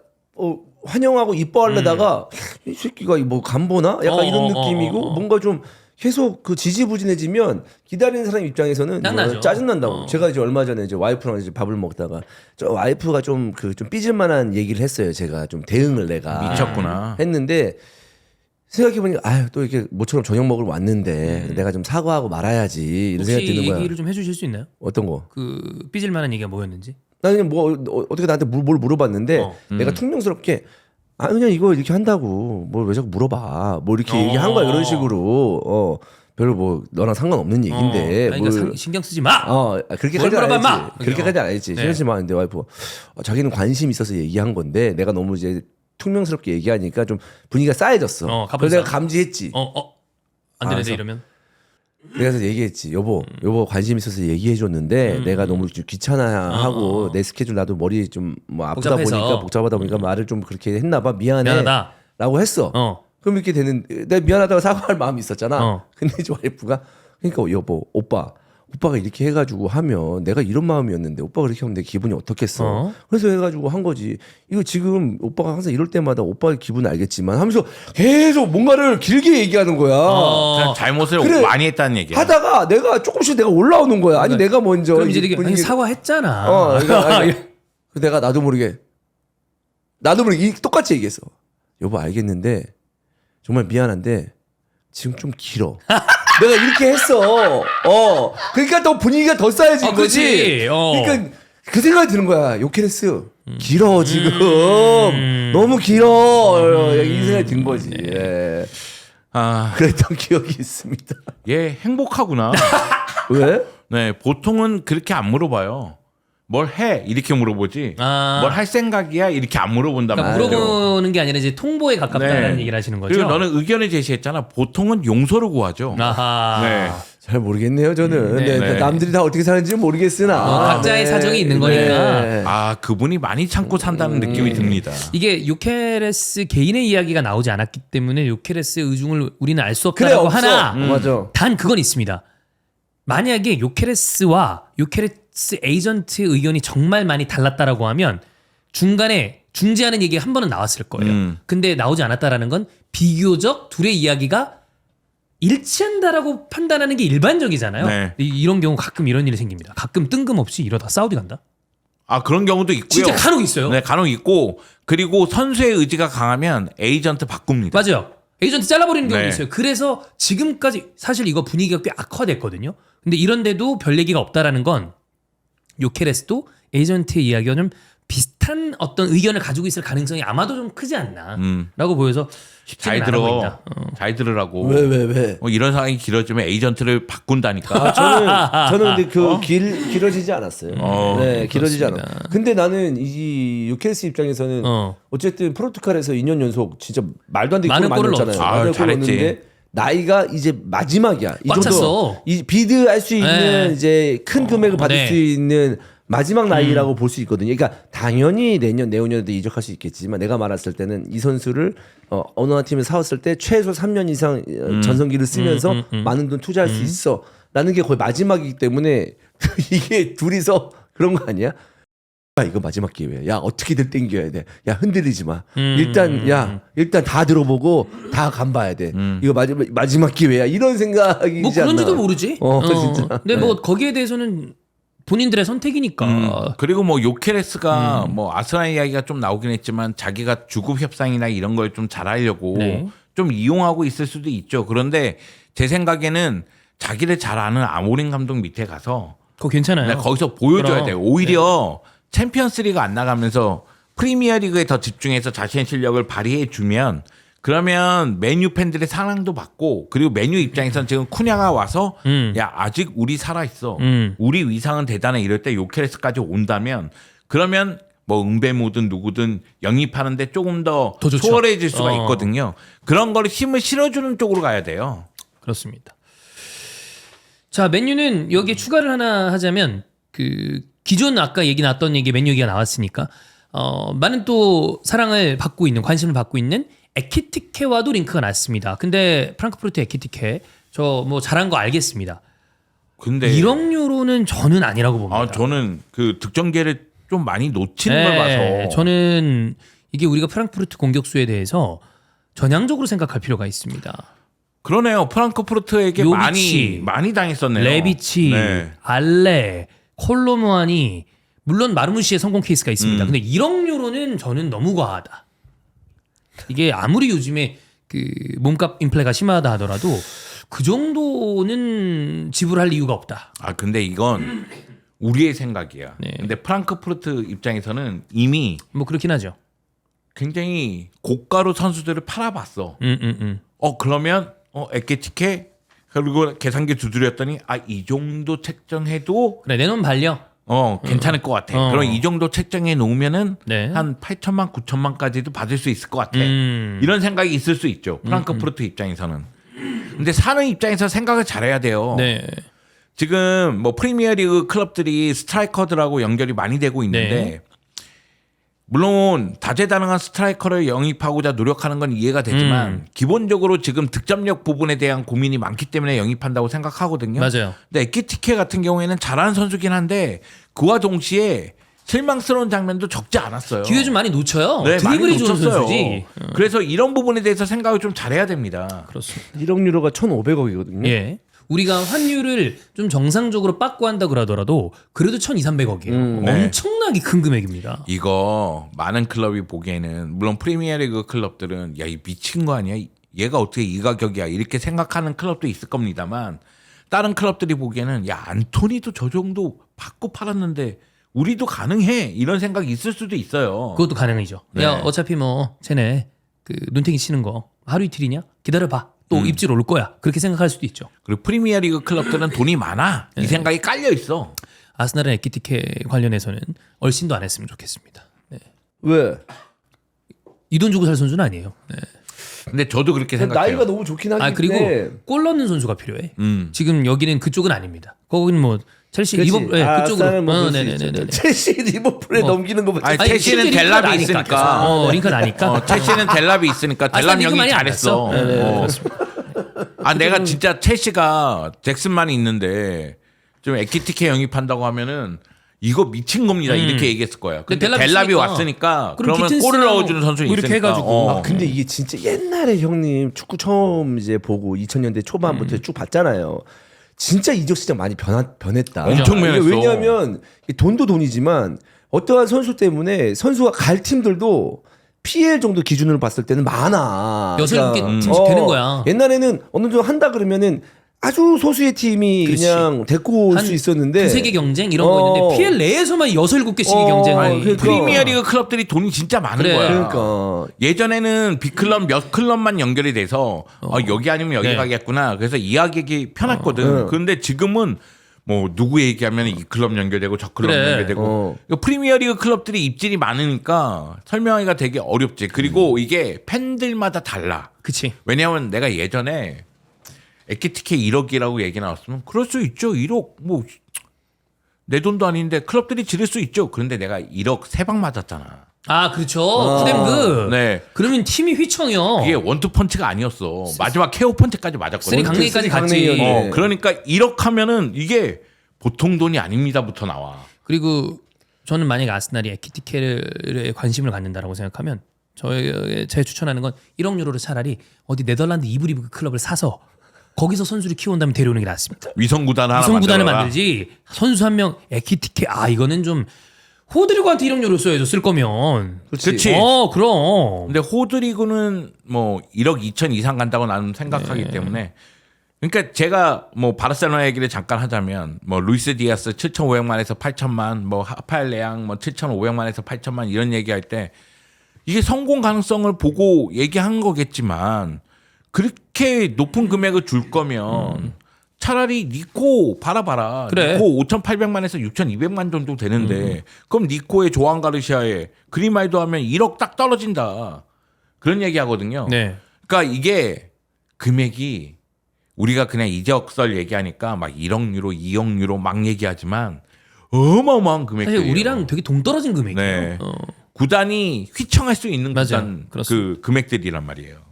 환영하고 이뻐하려다가 이 새끼가 뭐 간보나 약간 이런 느낌이고 뭔가 좀 계속 그 지지부진해지면 기다리는 사람 입장에서는 짱나죠. 짜증난다고. 제가 이제 얼마 전에 이제 와이프랑 이제 밥을 먹다가 저 와이프가 좀 삐질만한 얘기를 했어요. 제가 좀 대응을 내가 미쳤구나. 했는데 생각해보니까 아유 또 이렇게 모처럼 저녁 먹으러 왔는데 내가 좀 사과하고 말아야지 이런 생각이 혹시 드는 거야. 얘기를 좀 해주실 수 있나요? 어떤 거? 그 삐질 만한 얘기가 뭐였는지? 나 그냥 뭐 어떻게 나한테 뭘 물어봤는데 내가 퉁명스럽게 아 그냥 이거 이렇게 한다고 뭘 왜 자꾸 물어봐 뭐 이렇게 얘기한 거야 이런 식으로 별로 뭐 너랑 상관없는 얘기인데 그러니까 신경 쓰지 마. 그렇게까지 안 물어봐, 했지 마! 그렇게까지 안 했지 네. 신경 쓰지 마 근데 와이프가 자기는 관심 있어서 얘기한 건데 내가 너무 이제 퉁명스럽게 얘기하니까 좀 분위기가 싸해졌어 그래서 내가 감지했지 안 되는데 알았어. 이러면 그래서 얘기했지 여보 관심 있어서 얘기해 줬는데 내가 너무 좀 귀찮아하고 내 스케줄 나도 머리 좀 뭐 아프다 복잡해서. 보니까 복잡하다 보니까 말을 좀 그렇게 했나 봐 미안해 미안하다. 라고 했어 그럼 이렇게 되는 내가 미안하다고 사과할 마음이 있었잖아 근데 이제 와이프가 그러니까 여보 오빠가 이렇게 해가지고 하면 내가 이런 마음이었는데 오빠가 그렇게 하면 내 기분이 어떻겠어 그래서 해가지고 한 거지 이거 지금 오빠가 항상 이럴 때마다 오빠의 기분은 알겠지만 하면서 계속 뭔가를 길게 얘기하는 거야 그냥 잘못을 그래. 많이 했다는 얘기야. 하다가 내가 조금씩 내가 올라오는 거야 아니 내가 먼저 그럼 이제 이 되게 아니, 분위기- 사과했잖아. 내가 나도 모르게 똑같이 얘기했어 여보 알겠는데 정말 미안한데 지금 좀 길어 내가 이렇게 했어 그러니까 더 분위기가 더 쌓여진 거지 그치. 그러니까 그 생각이 드는 거야 요케레스 길어 지금 너무 길어 이 생각이 든 거지 예. 아, 그랬던 기억이 있습니다 얘 행복하구나. 왜? 네, 보통은 그렇게 안 물어봐요. 뭘 해? 이렇게 물어보지. 뭘 할 생각이야? 이렇게 안 물어본단 그러니까 말이에요. 물어보는 게 아니라 이제 통보에 가깝다는 네. 얘기를 하시는 거죠. 그리고 너는 의견을 제시했잖아. 보통은 용서를 구하죠. 아하. 네. 잘 모르겠네요 저는 네. 네, 남들이 다 어떻게 사는지 모르겠으나 각자의 사정이 있는 거니까. 아, 그분이 많이 참고 산다는 느낌이 듭니다. 이게 요케레스 개인의 이야기가 나오지 않았기 때문에 요케레스의 의중을 우리는 알 수 그래 없다라고 없어 하나 맞아 단 그건 있습니다. 만약에 요케레스와 요케레스 에이전트의 의견이 정말 많이 달랐다라고 하면 중간에 중재하는 얘기가 한 번은 나왔을 거예요. 근데 나오지 않았다라는 건 비교적 둘의 이야기가 일치한다라고 판단하는 게 일반적이잖아요. 네. 이런 경우 가끔 이런 일이 생깁니다. 가끔 뜬금없이 이러다 사우디 간다. 아, 그런 경우도 있고요. 진짜 간혹 있어요. 네, 간혹 있고 그리고 선수의 의지가 강하면 에이전트 바꿉니다. 맞아요. 에이전트 잘라버리는 경우도 네. 있어요. 그래서 지금까지 사실 이거 분위기가 꽤 악화됐거든요. 근데 이런데도 별 얘기가 없다라는 건 요케레스도 에이전트의 이야기가 좀 비슷한 어떤 의견을 가지고 있을 가능성이 아마도 좀 크지 않나라고 보여서 쉽지는 잘 않아 들어. 보인다. 잘 들으라고. 왜? 이런 상황이 길어지면 에이전트를 바꾼다니까. 저는 근데 길어지지 않았어요. 네, 길어지지 않아. 그렇습니다. 근데 나는 이 유켈스 입장에서는 어쨌든 포르투갈에서 2년 연속 진짜 말도 안 되게 많은 골을 많이 골을 넣었잖아요. 넣었죠. 많은 아유, 골을 잘했지. 넣었는데 나이가 이제 마지막이야. 이 꽉 정도 찼어. 이 비드할 수 있는 네. 이제 큰 금액을 받을 네. 수 있는 마지막 나이라고 볼 수 있거든요. 그러니까 당연히 내후년에도 이적할 수 있겠지만 내가 말했을 때는 이 선수를 어느 한 팀에 사왔을 때 최소 3년 이상 전성기를 쓰면서 많은 돈 투자할 수 있어라는 게 거의 마지막이기 때문에 이게 둘이서 그런 거 아니야? 야, 이거 마지막 기회야. 야, 어떻게든 땡겨야 돼. 야, 흔들리지 마. 일단 다 들어보고 다 간봐야 돼. 이거 마지막 기회야. 이런 생각이지 뭐 않나? 그런지도 모르지. 진짜. 근데 뭐 거기에 대해서는 본인들의 선택이니까. 그리고 뭐 요케레스가 뭐 아스날 이야기가 좀 나오긴 했지만 자기가 주급 협상이나 이런 걸 좀 잘하려고 네. 좀 이용하고 있을 수도 있죠. 그런데 제 생각에는 자기를 잘 아는 아모린 감독 밑에 가서 그거 괜찮아요. 거기서 보여줘야 그럼. 돼요. 오히려 챔피언스리그 안 나가면서 프리미어리그에 더 집중해서 자신의 실력을 발휘해 주면 그러면 메뉴 팬들의 사랑도 받고 그리고 메뉴 입장에서는 지금 쿠냐가 와서 야 아직 우리 살아 있어. 우리 위상은 대단해 이럴 때 요케레스까지 온다면 그러면 뭐 응배모든 누구든 영입하는데 조금 더 좋죠. 수월해질 수가 있거든요. 그런 거를 힘을 실어주는 쪽으로 가야 돼요. 그렇습니다. 자, 맨유는 여기에 추가를 하나 하자면 그 기존 아까 얘기 나왔던 얘기 맨유 얘기가 나왔으니까 많은 또 사랑을 받고 있는 관심을 받고 있는 에키티케와도 링크가 났습니다. 근데 프랑크푸르트 에키티케 저 뭐 잘한 거 알겠습니다. 근데 1억 유로는 저는 아니라고 봅니다. 저는 그 득점 기회를 좀 많이 놓치는 걸 봐서 저는 이게 우리가 프랑크푸르트 공격수에 대해서 전향적으로 생각할 필요가 있습니다. 그러네요. 프랑크푸르트에게 요비치, 많이 당했었네요. 레비치, 네. 알레, 콜로무아니 물론 마르무시의 성공 케이스가 있습니다. 근데 1억 유로는 저는 너무 과하다. 이게 아무리 요즘에 그 몸값 인플레가 심하다 하더라도 그 정도는 지불할 이유가 없다. 아 근데 이건 우리의 생각이야. 네. 근데 프랑크푸르트 입장에서는 이미 뭐 그렇긴 하죠. 굉장히 고가로 선수들을 팔아봤어. 음. 그러면 에케티케 그리고 계산기 두드렸더니 이 정도 책정해도 그래 내놓으면 발려. 괜찮을 것 같아. 그럼 이 정도 책정해 놓으면은 네. 한 8천만, 9천만까지도 받을 수 있을 것 같아. 음. 이런 생각이 있을 수 있죠. 프랑크푸르트 입장에서는. 근데 사는 입장에서 생각을 잘해야 돼요. 네. 지금 뭐 프리미어리그 클럽들이 스트라이커들하고 연결이 많이 되고 있는데 네. 물론 다재다능한 스트라이커를 영입하고자 노력하는 건 이해가 되지만 기본적으로 지금 득점력 부분에 대한 고민이 많기 때문에 영입한다고 생각하거든요. 맞아요. 근데 에키티케 같은 경우에는 잘하는 선수긴 한데 그와 동시에 실망스러운 장면도 적지 않았어요. 기회 좀 많이 놓쳐요. 네, 많이 드리블이 좋은 놓쳤어요. 선수지. 그래서 이런 부분에 대해서 생각을 좀 잘해야 됩니다. 그렇습니다. 1억 유로가 1,500억이거든요. 예. 우리가 환율을 좀 정상적으로 빠꾸 한다 그러더라도 그래도 1,200~300억이에요. 네. 엄청나게 큰 금액입니다. 이거 많은 클럽이 보기에는 물론 프리미어리그 클럽들은 야 이 미친 거 아니야? 얘가 어떻게 이 가격이야? 이렇게 생각하는 클럽도 있을 겁니다만 다른 클럽들이 보기에는 야 안토니도 저 정도 받고 팔았는데 우리도 가능해 이런 생각이 있을 수도 있어요. 그것도 가능이죠. 네. 야 어차피 뭐 쟤네 그 눈탱이 치는 거 하루 이틀이냐? 기다려봐. 또 입질 올 거야. 그렇게 생각할 수도 있죠. 그리고 프리미어리그 클럽들은 돈이 많아. 이 생각이 깔려 있어. 아스날은 에키티케 관련해서는 얼씬도 안 했으면 좋겠습니다. 네. 왜? 이 돈 주고 살 선수는 아니에요. 네. 근데 저도 그렇게 생각해요. 나이가 너무 좋긴 하긴 그리고 한데. 골 넣는 선수가 필요해. 지금 여기는 그쪽은 아닙니다. 거기는 뭐 첼시 그치. 리버풀 그쪽으로. 아스날은 뭐 그럴 수 있죠. 네네네. 첼시 리버풀에 넘기는 거 아니, 보지. 첼시는 실제 델랍이 링크가 있으니까. 나니까. 링크 나니까. 첼시는 델랍이 있으니까 델랍 링크 형이 많이 안 잘했어. 났어. 네, 그렇습니다. 내가 진짜 첼시가 잭슨만이 있는데 좀 에키티케 영입한다고 하면은 이거 미친 겁니다. 이렇게 얘기했을 거야. 근데 델랍이 델랍이 있으니까. 왔으니까 그럼 그러면 기튼스랑 골을 넣어주는 선수 뭐 이렇게 있으니까. 해가지고. 근데 이게 진짜 옛날에 형님 축구 처음 이제 보고 2000년대 초반부터 쭉 봤잖아요. 진짜 이적 시장 많이 변했다. 엄청 이게 변했어. 왜냐하면 돈도 돈이지만 어떠한 선수 때문에 선수가 갈 팀들도 PL 정도 기준으로 봤을 때는 많아. 여섯 개 팀씩 되는 거야. 옛날에는 어느 정도 한다 그러면은 아주 소수의 팀이 그렇지. 그냥 데리고 올 한 수 있었는데 두세 개 경쟁 이런 거 있는데 PL 내에서만 6, 7개씩의 경쟁을 아니, 그러니까. 프리미어리그 클럽들이 돈이 진짜 많은 그래. 거야. 그러니까 예전에는 빅클럽 몇 클럽만 연결이 돼서 여기 아니면 여기 네. 가겠구나. 그래서 이야기하기 편했거든. 그런데 지금은 뭐 누구 얘기하면 이 클럽 연결되고 저 클럽 그래. 연결되고 프리미어리그 클럽들이 입질이 많으니까 설명하기가 되게 어렵지. 그리고 이게 팬들마다 달라. 그치. 왜냐하면 내가 예전에 에키티케 1억이라고 얘기 나왔으면 그럴 수 있죠. 1억 뭐 내 돈도 아닌데 클럽들이 지를 수 있죠. 그런데 내가 1억 3방 맞았잖아. 아 그렇죠. 쿠뎀그. 네. 그러면 팀이 휘청이요. 이게 원투 펀치가 아니었어. 마지막 케어 펀치까지 맞았거든. 쓰리 강냉이까지 갔지. 강냉이였네. 그러니까 1억 하면은 이게 보통 돈이 아닙니다부터 나와. 그리고 저는 만약에 아스날이 에키티케에 관심을 갖는다라고 생각하면 제가 추천하는 건 1억 유로로 차라리 어디 네덜란드 이브리브 클럽을 사서 거기서 선수를 키워온다면 데려오는 게 낫습니다. 위성 구단을 하나 위성 구단을 만들어라. 만들지 선수 한 명 에키티케 이거는 좀 호드리고한테 1억 유로 써야죠. 쓸 거면. 그치. 그럼. 근데 호드리그는 뭐 1억 2천 이상 간다고 나는 생각하기 네. 때문에 그러니까 제가 뭐 바르셀로나 얘기를 잠깐 하자면 뭐 루이스 디아스 7,500만에서 8천만 뭐 하파엘 레앙 뭐 7,500만에서 8천만 이런 얘기할 때 이게 성공 가능성을 보고 얘기한 거겠지만 그렇게 높은 금액을 줄 거면 차라리 니코 바라봐라. 그래. 니코 5,800만에서 6,200만 정도 되는데 그럼 니코의 조한 가르시아에 그리말도 하면 1억 딱 떨어진다. 그런 얘기 하거든요. 네. 그러니까 이게 금액이 우리가 그냥 이적설 얘기하니까 막 1억 유로, 2억 유로 막 얘기하지만 어마어마한 금액이에요. 사실 우리랑 되게 동떨어진 금액이에요. 네. 구단이 휘청할 수 있는 맞아요. 구단 그렇습니다. 그 금액들이란 말이에요.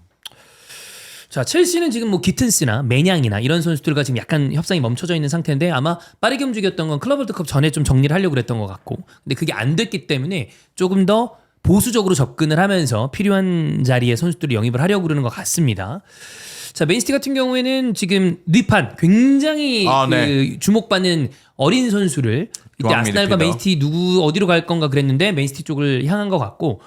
자, 첼시는 지금 뭐 기튼스나 매냥이나 이런 선수들과 지금 약간 협상이 멈춰져 있는 상태인데 아마 빠르게 움직였던 건 클럽 월드컵 전에 좀 정리를 하려고 그랬던 것 같고 근데 그게 안 됐기 때문에 조금 더 보수적으로 접근을 하면서 필요한 자리에 선수들을 영입을 하려고 그러는 것 같습니다. 자, 맨시티 같은 경우에는 지금 뉘판 굉장히 네. 주목받는 어린 선수를 이때 중앙 아스날과 미드필더. 맨시티 누구 어디로 갈 건가 그랬는데 맨시티 쪽을 향한 것 같고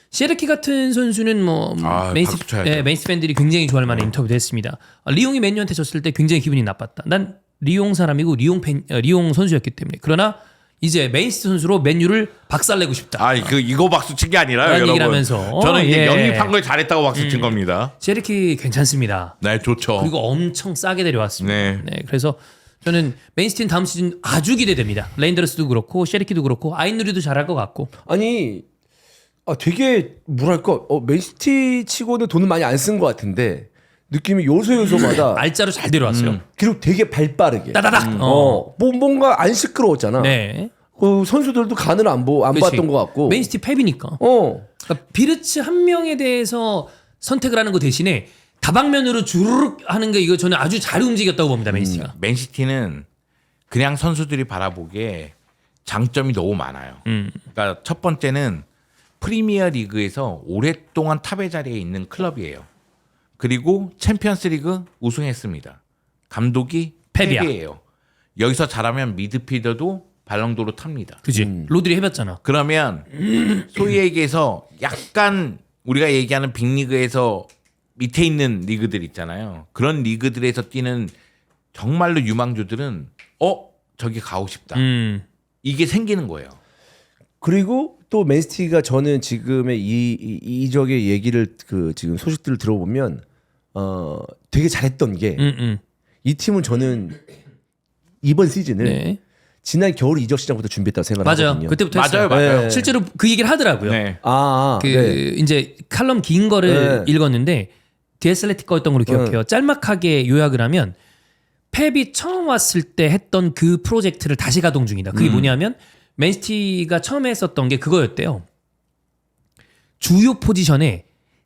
시에르키 같은 선수는 뭐 맨시티, 박수 쳐야죠. 맨시티 팬들이 굉장히 좋아할 만한 인터뷰도 했습니다. 리옹이 맨유한테 졌을 때 굉장히 기분이 나빴다. 난 리옹 사람이고 리옹 선수였기 때문에. 그러나 이제 맨시티 선수로 맨유를 박살내고 싶다. 이거 박수 친 게 아니라요, 그런 여러분. 얘기를 하면서. 저는 이제 예. 영입한 걸 잘했다고 박수 친 겁니다. 시에르키 괜찮습니다. 네, 좋죠. 그리고 엄청 싸게 데려왔습니다. 네. 네, 그래서 저는 맨시티는 다음 시즌 아주 기대됩니다. 레인더스도 그렇고 시에르키도 그렇고 아인누리도 잘할 것 같고. 아니 되게 뭐랄까 맨시티 치고는 돈을 많이 안 쓴 것 같은데 느낌이 요소마다 알짜로 잘 데려왔어요. 그리고 되게 발빠르게 따다닥. 뭔가 안 시끄러웠잖아. 네. 그 선수들도 간을 안 그렇지. 봤던 것 같고. 맨시티 펩이니까. 그러니까 비르츠 한 명에 대해서 선택을 하는 거 대신에 다방면으로 주르륵 하는 게 이거 저는 아주 잘 움직였다고 봅니다. 맨시티가. 맨시티는 그냥 선수들이 바라보기에 장점이 너무 많아요. 그러니까 첫 번째는 프리미어 리그에서 오랫동안 탑의 자리에 있는 클럽이에요. 그리고 챔피언스 리그 우승했습니다. 감독이 펩이야. 펩이에요. 여기서 잘하면 미드필더도 발롱도로 탑니다. 그지. 로드리 해봤잖아. 그러면 소위 얘기해서 약간 우리가 얘기하는 빅리그에서 밑에 있는 리그들 있잖아요. 그런 리그들에서 뛰는 정말로 유망주들은 저기 가고 싶다. 이게 생기는 거예요. 그리고 또 맨시티가 저는 지금의 이 이적의 얘기를 지금 소식들을 들어보면 되게 잘했던 게 이 팀은 저는 이번 시즌을 네. 지난 겨울 이적 시장부터 준비했다고 생각을 맞아요. 하거든요. 그때부터 했어요. 맞아요. 네. 실제로 그 얘기를 하더라고요. 네. 그 이제 칼럼 긴 거를 읽었는데 디에슬레틱 거였던 걸로 기억해요. 짤막하게 요약을 하면 펩이 처음 왔을 때 했던 그 프로젝트를 다시 가동 중이다. 그게 뭐냐면 맨시티가 처음에 했었던 게 그거였대요. 주요 포지션에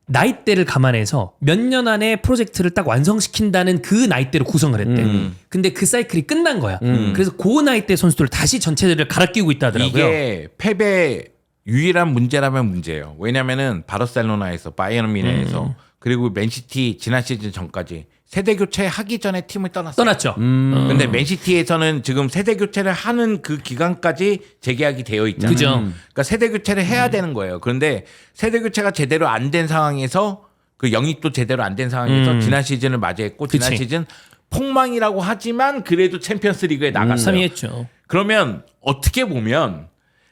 나이대를 감안해서 몇 년 안에 프로젝트를 딱 완성시킨다는 그 나이대로 구성을 했대. 근데 그 사이클이 끝난 거야. 그래서 그 나이대 선수들을 다시 전체를 갈아 끼우고 있다 하더라고요. 이게 펩의 유일한 문제라면 문제예요. 왜냐면은 바르셀로나에서 바이에른 뮌헨에서 그리고 맨시티 지난 시즌 전까지 세대 교체 하기 전에 팀을 떠났죠. 근데 맨시티에서는 지금 세대 교체를 하는 그 기간까지 재계약이 되어 있잖아요. 그죠. 그러니까 세대 교체를 해야 되는 거예요. 그런데 세대 교체가 제대로 안 된 상황에서 그 영입도 제대로 안 된 상황에서 지난 시즌을 맞이했고 지난 그치. 시즌 폭망이라고 하지만 그래도 챔피언스 리그에 나갔어요. 3위 했죠. 그러면 어떻게 보면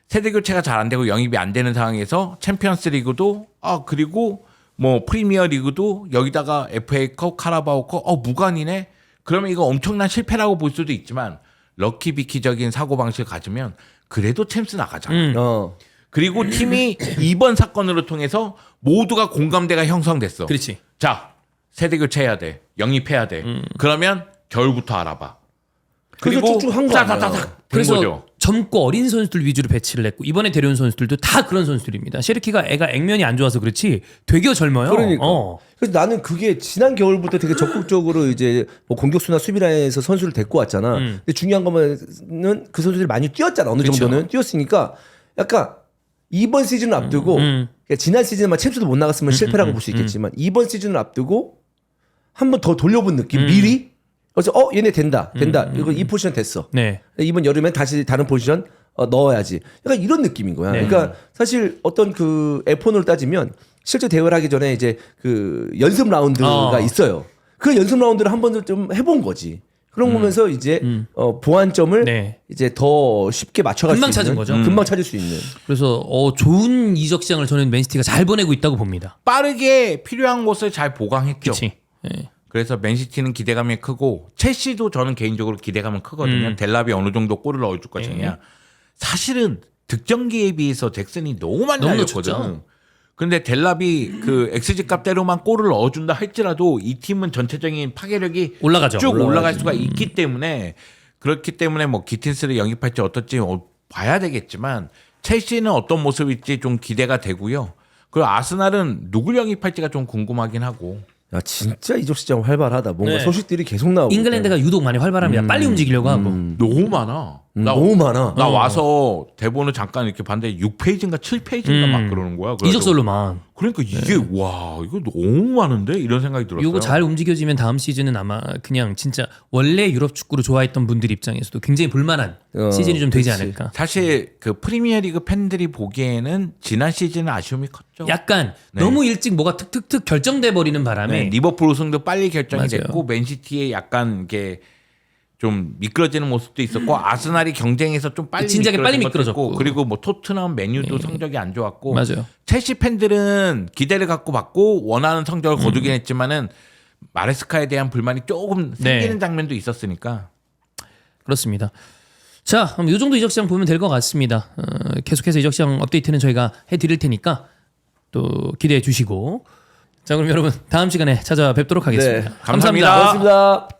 세대 교체가 잘 안 되고 영입이 안 되는 상황에서 챔피언스 리그도 그리고 뭐 프리미어 리그도 여기다가 FA컵, 카라바오컵 무관이네. 그러면 이거 엄청난 실패라고 볼 수도 있지만 럭키비키적인 사고방식을 가지면 그래도 챔스 나가잖아. 그리고 팀이 이번 사건으로 통해서 모두가 공감대가 형성됐어. 그렇지. 자, 세대 교체해야 돼. 영입해야 돼. 그러면 겨울부터 알아봐. 그래서 쭉쭉 한거 아니야. 따다다닥 된 그래서 거죠. 젊고 어린 선수들 위주로 배치를 했고 이번에 데려온 선수들도 다 그런 선수들입니다. 셰르키가 애가 액면이 안 좋아서 그렇지 되게 젊어요. 그러니까. 그래서 나는 그게 지난 겨울부터 되게 적극적으로 이제 뭐 공격수나 수비 라인에서 선수를 데리고 왔잖아. 근데 중요한 거는 그 선수들이 많이 뛰었잖아. 어느 그쵸. 정도는 뛰었으니까 약간 이번 시즌을 앞두고 그러니까 지난 시즌만 챔스도 못 나갔으면 실패라고 볼 수 있겠지만 이번 시즌을 앞두고 한 번 더 돌려본 느낌 미리. 그래서 얘네 된다. 이거 이 포지션 됐어. 네. 이번 여름엔 다시 다른 포지션 넣어야지. 약간 이런 느낌인 거야. 네. 그러니까 사실 어떤 그 F1으로 따지면 실제 대회를 하기 전에 이제 그 연습 라운드가 있어요. 그 연습 라운드를 한 번도 좀 해본 거지. 그런 거면서 이제 보완점을 네. 이제 더 쉽게 맞춰갈 금방 수 있는, 찾은 거죠. 금방 찾을 수 있는. 그래서 좋은 이적 시장을 저는 맨시티가 잘 보내고 있다고 봅니다. 빠르게 필요한 곳을 잘 보강했죠. 그렇지. 네. 그래서 맨시티는 기대감이 크고 첼시도 저는 개인적으로 기대감은 크거든요. 델랍이 어느 정도 골을 넣어줄 것이냐. 사실은 득점기에 비해서 잭슨이 너무 많이 너무 날렸거든. 놓쳤죠. 근데 델랍이 그 XG 값대로만 골을 넣어준다 할지라도 이 팀은 전체적인 파괴력이 올라가죠. 쭉 올라갈 수가 있기 때문에 그렇기 때문에 뭐 기틴스를 영입할지 어떨지 봐야 되겠지만 첼시는 어떤 모습일지 좀 기대가 되고요. 그리고 아스날은 누굴 영입할지가 좀 궁금하긴 하고. 야 진짜 이적 시장 활발하다. 뭔가 네. 소식들이 계속 나오고. 잉글랜드가 유독 많이 활발합니다. 빨리 움직이려고 하고. 너무 많아. 너무 많아. 나 와서 대본을 잠깐 이렇게 봤는데 6페이지인가 7페이지인가 막 그러는 거야. 그래가지고 이적 솔로만. 그러니까 이게 와 이거 너무 많은데 이런 생각이 들었어요. 이거 잘 움직여지면 다음 시즌은 아마 그냥 진짜 원래 유럽 축구를 좋아했던 분들 입장에서도 굉장히 볼만한 시즌이 좀 되지 그치. 않을까. 사실 그 프리미어리그 팬들이 보기에는 지난 시즌은 아쉬움이 컸죠. 약간 너무 일찍 뭐가 툭툭툭 결정돼 버리는 바람에 네, 리버풀 우승도 빨리 결정이 맞아요. 됐고 맨시티에 약간 이게 좀 미끄러지는 모습도 있었고 아스날이 경쟁에서 좀 빨리 진작에 빨리 미끄러진 것도 미끄러졌고. 있고, 그리고 뭐 토트넘, 맨유도 성적이 안 좋았고 맞아요. 첼시 팬들은 기대를 갖고 받고 원하는 성적을 거두긴 했지만은 마레스카에 대한 불만이 조금 생기는 네. 장면도 있었으니까. 그렇습니다. 자, 그럼 이 정도 이적 시장 보면 될 것 같습니다. 계속해서 이적 시장 업데이트는 저희가 해드릴 테니까 또 기대해 주시고. 자, 그럼 여러분 다음 시간에 찾아뵙도록 하겠습니다. 감사합니다. 고맙습니다.